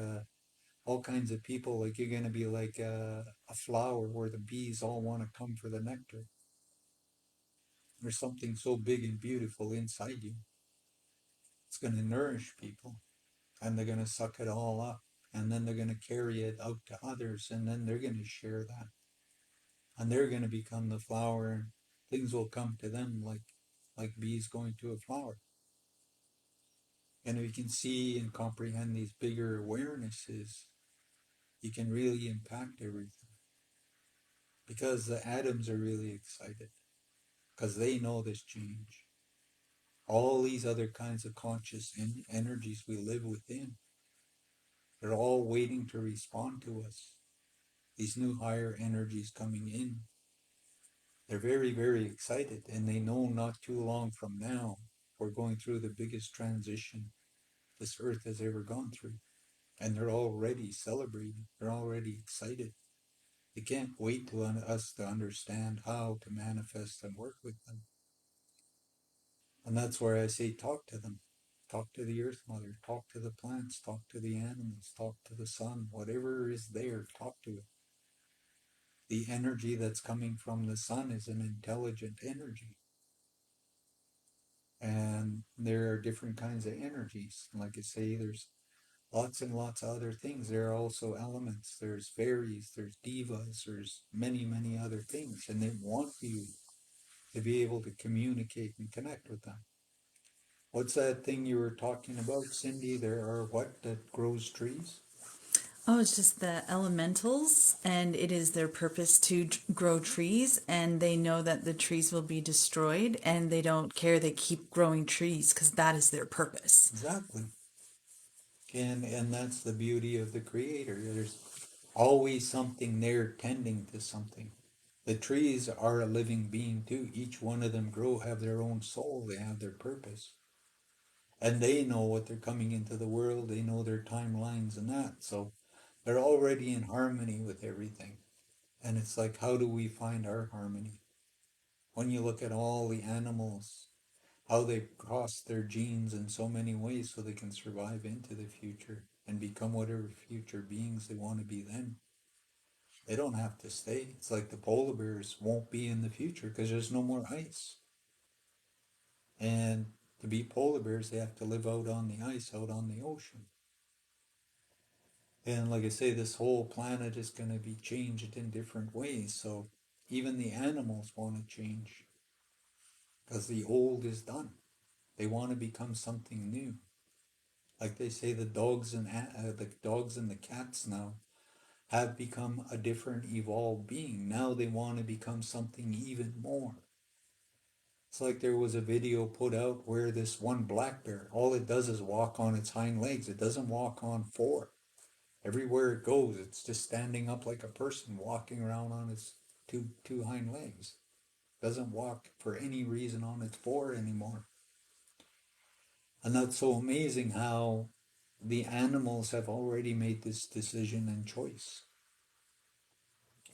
all kinds of people. Like you're going to be like a flower where the bees all want to come for the nectar. There's something so big and beautiful inside you. It's going to nourish people, and they're going to suck it all up, and then they're going to carry it out to others, and then they're going to share that, and they're going to become the flower, and things will come to them like bees going to a flower. And if you can see and comprehend these bigger awarenesses, you can really impact everything, because the atoms are really excited because they know this change. All these other kinds of conscious energies we live within, they're all waiting to respond to us. These new higher energies coming in, they're very, very excited, and they know not too long from now we're going through the biggest transition this earth has ever gone through. And they're already celebrating, they're already excited. They can't wait to us to understand how to manifest and work with them. And that's where I say talk to them. Talk to the Earth Mother, talk to the plants, talk to the animals, talk to the sun, whatever is there, talk to it. The energy that's coming from the sun is an intelligent energy. And there are different kinds of energies. Like I say, there's lots and lots of other things. There are also elements, there's fairies, there's divas, there's many, many other things. And they want you to be able to communicate and connect with them. What's that thing you were talking about, Cindy? There are what that grows trees? Oh, it's just the elementals, and it is their purpose to grow trees, and they know that the trees will be destroyed, and they don't care. They keep growing trees because that is their purpose. Exactly. And that's the beauty of the Creator. There's always something there tending to something. The trees are a living being too. Each one of them grow, have their own soul, they have their purpose. And they know what they're coming into the world, they know their timelines and that. So they're already in harmony with everything. And it's like, how do we find our harmony? When you look at all the animals, how they've crossed their genes in so many ways so they can survive into the future and become whatever future beings they want to be then. They don't have to stay. It's like the polar bears won't be in the future because there's no more ice. And to be polar bears, they have to live out on the ice, out on the ocean. And like I say, this whole planet is going to be changed in different ways. So even the animals want to change because the old is done. They want to become something new. Like they say, the dogs and the cats now have become a different evolved being. Now they want to become something even more. It's like there was a video put out where this one black bear, all it does is walk on its hind legs. It doesn't walk on four. Everywhere it goes, it's just standing up like a person walking around on its two hind legs. Doesn't walk for any reason on its four anymore. And that's so amazing how the animals have already made this decision and choice.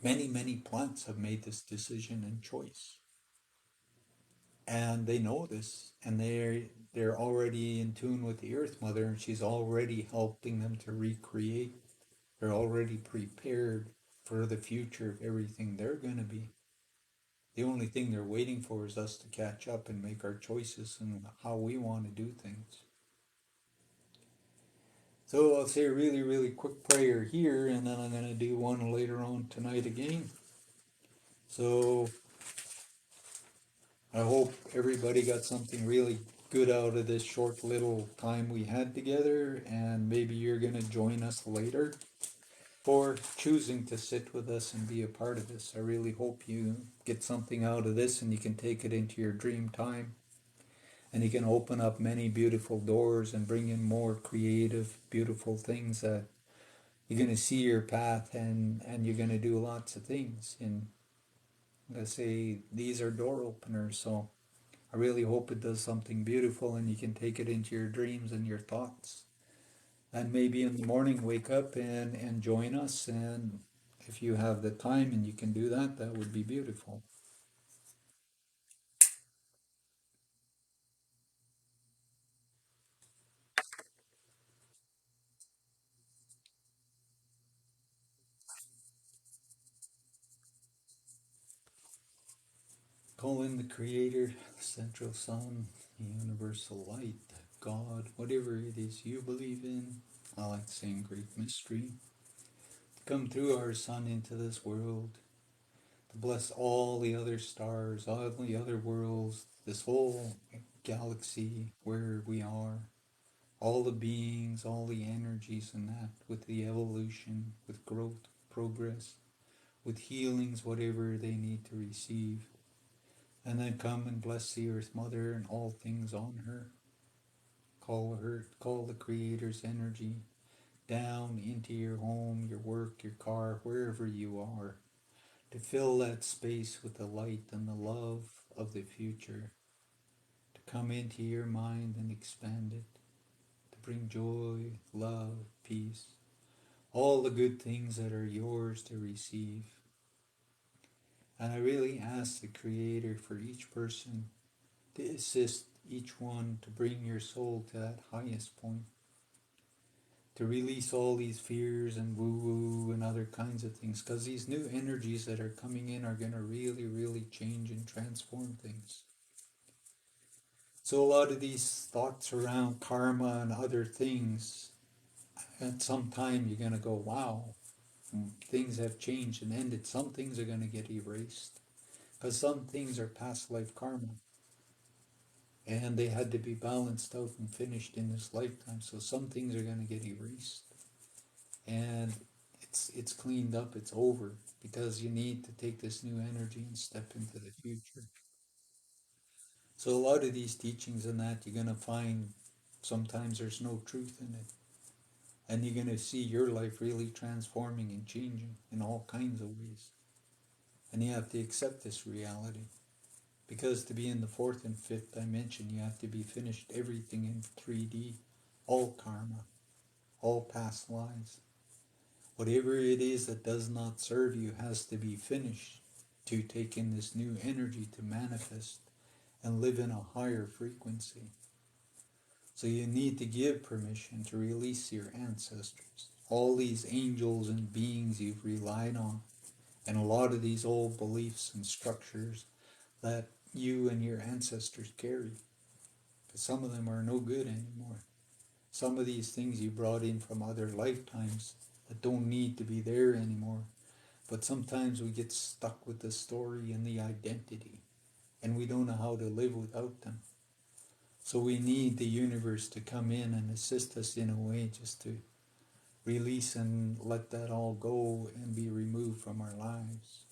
Many, many plants have made this decision and choice. And they know this, and they're already in tune with the Earth Mother, and she's already helping them to recreate. They're already prepared for the future of everything they're going to be. The only thing they're waiting for is us to catch up and make our choices and how we want to do things. So I'll say a really, really quick prayer here, and then I'm going to do one later on tonight again. So I hope everybody got something really good out of this short little time we had together, and maybe you're going to join us later for choosing to sit with us and be a part of this. I really hope you get something out of this and you can take it into your dream time, and you can open up many beautiful doors and bring in more creative, beautiful things that you're going to see your path, and you're going to do lots of things. And let's say these are door openers. So I really hope it does something beautiful and you can take it into your dreams and your thoughts. And maybe in the morning, wake up and join us. And if you have the time and you can do that, that would be beautiful. Call in the Creator, the Central Sun, the Universal Light, God, whatever it is you believe in. I like saying Great Mystery. To come through our Sun into this world, to bless all the other stars, all the other worlds, this whole galaxy where we are, all the beings, all the energies and that, with the evolution, with growth, progress, with healings, whatever they need to receive. And then come and bless the Earth Mother and all things on her. Call the Creator's energy down into your home, your work, your car, wherever you are, to fill that space with the light and the love of the future, to come into your mind and expand it, to bring joy, love, peace, all the good things that are yours to receive. And I really ask the Creator for each person to assist each one to bring your soul to that highest point, to release all these fears and woo woo and other kinds of things, because these new energies that are coming in are going to really, really change and transform things. So, a lot of these thoughts around karma and other things, at some time you're going to go, wow, things have changed and ended. Some things are going to get erased because some things are past life karma and they had to be balanced out and finished in this lifetime. So some things are going to get erased, and it's cleaned up. It's over because you need to take this new energy and step into the future. So a lot of these teachings and that you're going to find sometimes there's no truth in it, and you're going to see your life really transforming and changing in all kinds of ways. And you have to accept this reality. Because to be in the fourth and fifth dimension, you have to be finished everything in 3D, all karma, all past lives. Whatever it is that does not serve you has to be finished to take in this new energy to manifest and live in a higher frequency. So you need to give permission to release your ancestors, all these angels and beings you've relied on, and a lot of these old beliefs and structures that you and your ancestors carry. Because some of them are no good anymore. Some of these things you brought in from other lifetimes that don't need to be there anymore. But sometimes we get stuck with the story and the identity, and we don't know how to live without them. So we need the universe to come in and assist us in a way just to release and let that all go and be removed from our lives.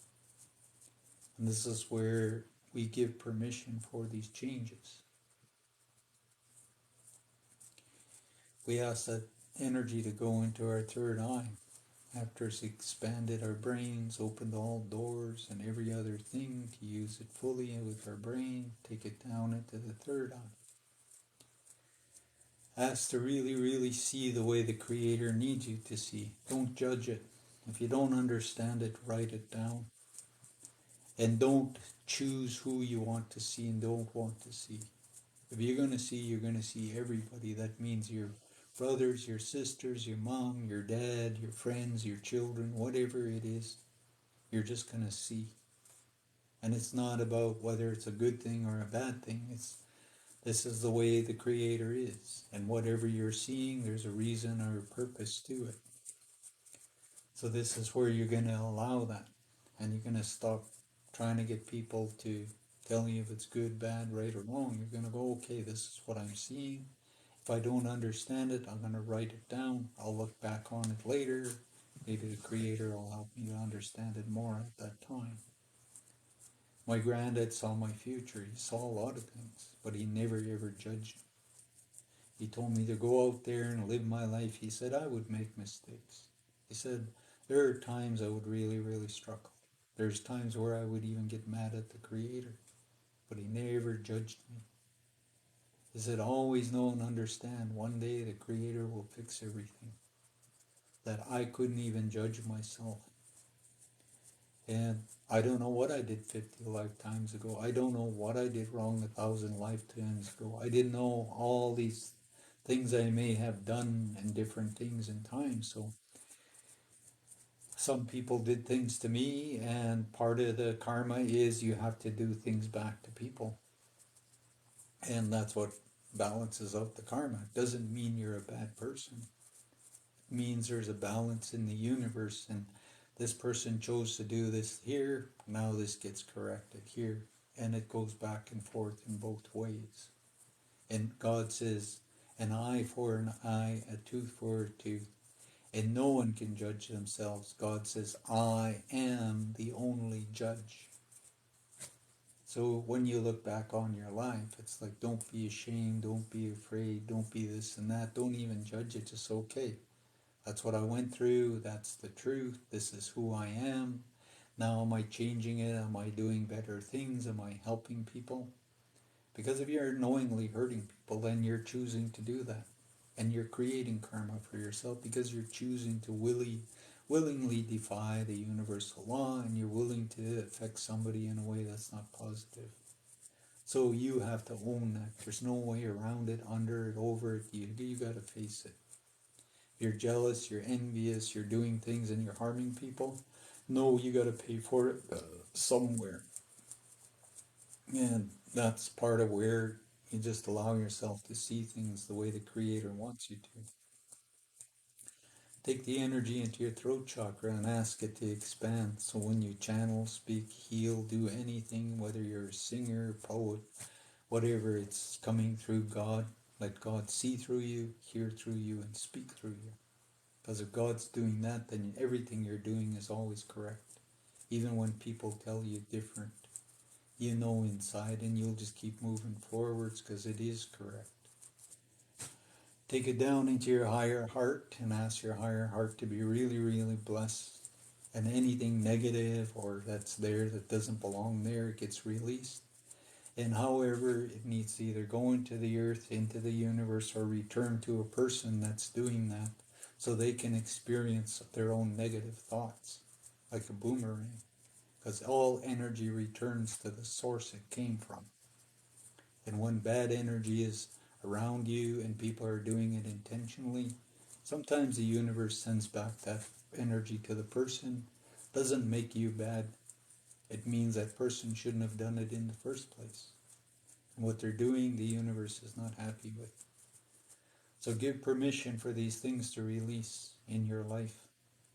And this is where we give permission for these changes. We ask that energy to go into our third eye. After it's expanded our brains, opened all doors and every other thing to use it fully with our brain, take it down into the third eye. Ask to really, really see the way the Creator needs you to see. Don't judge it. If you don't understand it, write it down. And don't choose who you want to see and don't want to see. If you're going to see, you're going to see everybody. That means your brothers, your sisters, your mom, your dad, your friends, your children, whatever it is, you're just going to see. And it's not about whether it's a good thing or a bad thing. This is the way the Creator is. And whatever you're seeing, there's a reason or a purpose to it. So this is where you're going to allow that. And you're going to stop trying to get people to tell you if it's good, bad, right, or wrong. You're going to go, okay, this is what I'm seeing. If I don't understand it, I'm going to write it down. I'll look back on it later. Maybe the Creator will help me to understand it more at that time. My granddad saw my future. He saw a lot of things, but he never ever judged. He told me to go out there and live my life. He said I would make mistakes. He said there are times I would really, really struggle. There's times where I would even get mad at the Creator. but he never judged me. He said, always know and understand one day the Creator will fix everything. That I couldn't even judge myself. And I don't know what I did 50 lifetimes ago. I don't know what I did wrong 1,000 lifetimes ago. I didn't know all these things I may have done and different things in time. So some people did things to me, and part of the karma is you have to do things back to people. And that's what balances out the karma. It doesn't mean you're a bad person. It means there's a balance in the universe, and this person chose to do this here, now this gets corrected here. And it goes back and forth in both ways. And God says, an eye for an eye, a tooth for a tooth. And no one can judge themselves. God says, I am the only judge. So when you look back on your life, it's like, don't be ashamed, don't be afraid, don't be this and that. Don't even judge it, just okay. That's what I went through, that's the truth, this is who I am. Now am I changing it? Am I doing better things? Am I helping people? Because if you're knowingly hurting people, then you're choosing to do that. And you're creating karma for yourself because you're choosing to willingly defy the universal law, and you're willing to affect somebody in a way that's not positive. So you have to own that. There's no way around it, under it, over it. You got to face it. You're jealous, you're envious, you're doing things and you're harming people. No, you got to pay for it somewhere. And that's part of where you just allow yourself to see things the way the Creator wants you to. Take the energy into your throat chakra and ask it to expand. So when you channel, speak, heal, do anything, whether you're a singer, poet, whatever, it's coming through God. Let God see through you, hear through you, and speak through you. Because if God's doing that, then everything you're doing is always correct. Even when people tell you different, you know inside, and you'll just keep moving forwards because it is correct. Take it down into your higher heart and ask your higher heart to be really, really blessed. And anything negative or that's there that doesn't belong there gets released. And however, it needs to either go into the earth, into the universe, or return to a person that's doing that so they can experience their own negative thoughts, like a boomerang. Because all energy returns to the source it came from. And when bad energy is around you and people are doing it intentionally, sometimes the universe sends back that energy to the person. Doesn't make you bad. It means that person shouldn't have done it in the first place. And what they're doing, the universe is not happy with. So give permission for these things to release in your life,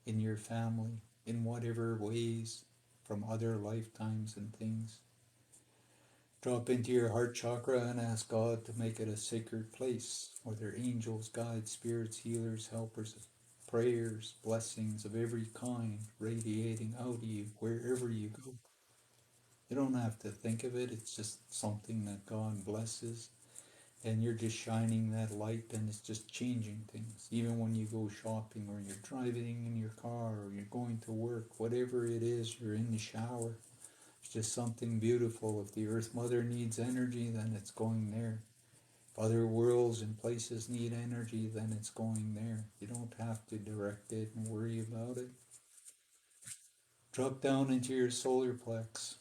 in your family, in whatever ways, from other lifetimes and things. Drop into your heart chakra and ask God to make it a sacred place where there are angels, guides, spirits, healers, helpers, prayers, blessings of every kind radiating out of you wherever you go. You don't have to think of it, it's just something that God blesses, and you're just shining that light, and it's just changing things. Even when you go shopping, or you're driving in your car, or you're going to work, whatever it is, you're in the shower, it's just something beautiful. If the Earth Mother needs energy, then it's going there. If other worlds and places need energy, then it's going there. You don't have to direct it and worry about it. Drop down into your solar plex.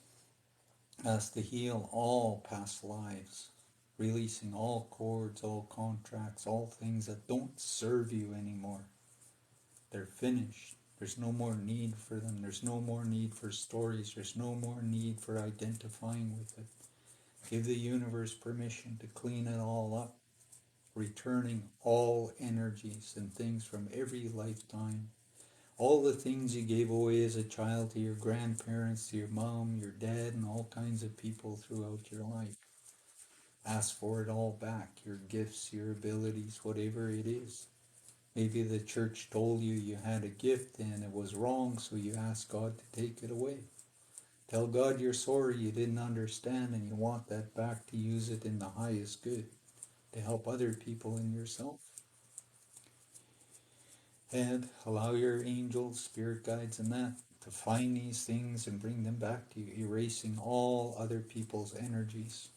Ask to heal all past lives, releasing all cords, all contracts, all things that don't serve you anymore. They're finished. There's no more need for them. There's no more need for stories. There's no more need for identifying with it. Give the universe permission to clean it all up, returning all energies and things from every lifetime. All the things you gave away as a child to your grandparents, to your mom, your dad, and all kinds of people throughout your life. Ask for it all back, your gifts, your abilities, whatever it is. Maybe the church told you you had a gift and it was wrong, so you asked God to take it away. Tell God you're sorry you didn't understand and you want that back to use it in the highest good, to help other people and yourself. And allow your angels, spirit guides, and that to find these things and bring them back to you, erasing all other people's energies.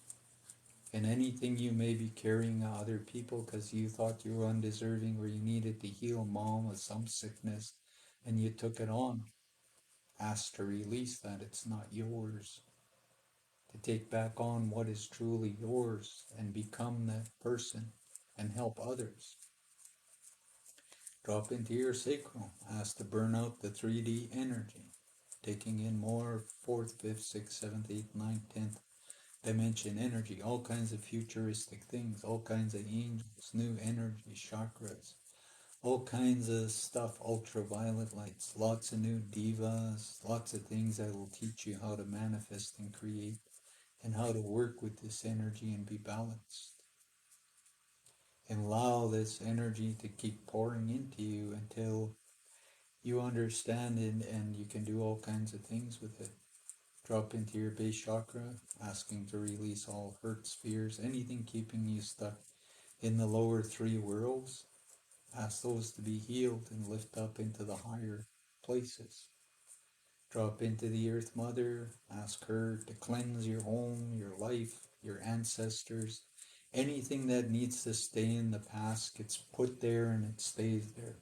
And anything you may be carrying on other people because you thought you were undeserving or you needed to heal mom with some sickness and you took it on. Ask to release that. It's not yours. To take back on what is truly yours and become that person and help others. Drop into your sacral. Ask to burn out the 3D energy. Taking in more 4th, 5th, 6th, 7th, 8th, 9th, 10th dimension energy, all kinds of futuristic things, all kinds of angels, new energy, chakras, all kinds of stuff, ultraviolet lights, lots of new devas, lots of things that will teach you how to manifest and create and how to work with this energy and be balanced. And allow this energy to keep pouring into you until you understand it and you can do all kinds of things with it. Drop into your base chakra, asking to release all hurts, fears, anything keeping you stuck in the lower three worlds. Ask those to be healed and lift up into the higher places. Drop into the Earth Mother, ask her to cleanse your home, your life, your ancestors. Anything that needs to stay in the past gets put there and it stays there.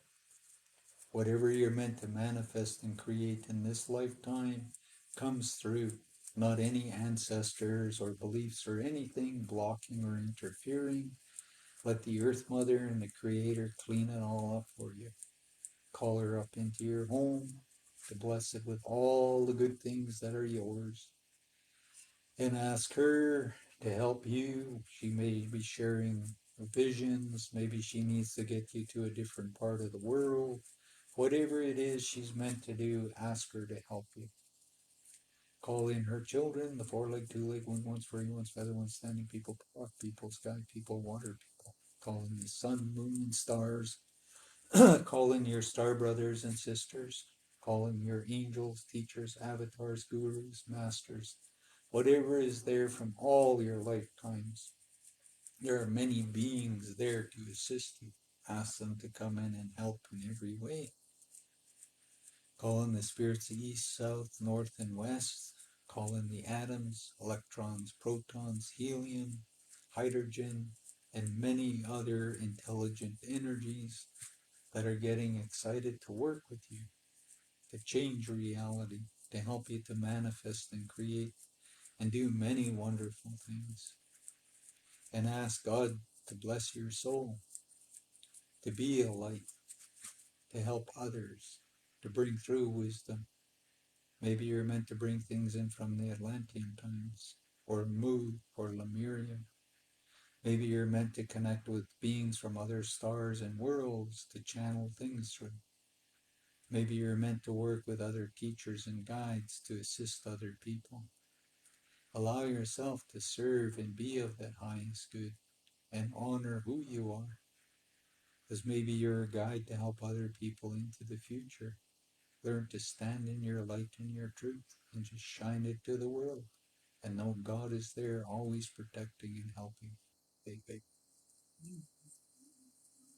Whatever you're meant to manifest and create in this lifetime comes through. Not any ancestors or beliefs or anything blocking or interfering. Let the Earth Mother and the Creator clean it all up for you. Call her up into your home to bless it with all the good things that are yours. And ask her to help you. She may be sharing visions. Maybe she needs to get you to a different part of the world. Whatever it is she's meant to do, ask her to help you. Call in her children, the four-legged, two-legged, winged ones, furry ones, feather ones, standing people, rock people, sky people, water people. Call in the sun, moon, and stars. Call in your star brothers and sisters. Call in your angels, teachers, avatars, gurus, masters. Whatever is there from all your lifetimes. There are many beings there to assist you. Ask them to come in and help in every way. Call in the spirits of east, south, north, and west. Call in the atoms, electrons, protons, helium, hydrogen, and many other intelligent energies that are getting excited to work with you, to change reality, to help you to manifest and create and do many wonderful things. And ask God to bless your soul, to be a light, to help others, to bring through wisdom. Maybe you're meant to bring things in from the Atlantean times, or Mu, or Lemuria. Maybe you're meant to connect with beings from other stars and worlds to channel things through. Maybe you're meant to work with other teachers and guides to assist other people. Allow yourself to serve and be of that highest good and honor who you are. Because maybe you're a guide to help other people into the future. Learn to stand in your light and your truth and just shine it to the world. And know God is there always protecting and helping. Big, big.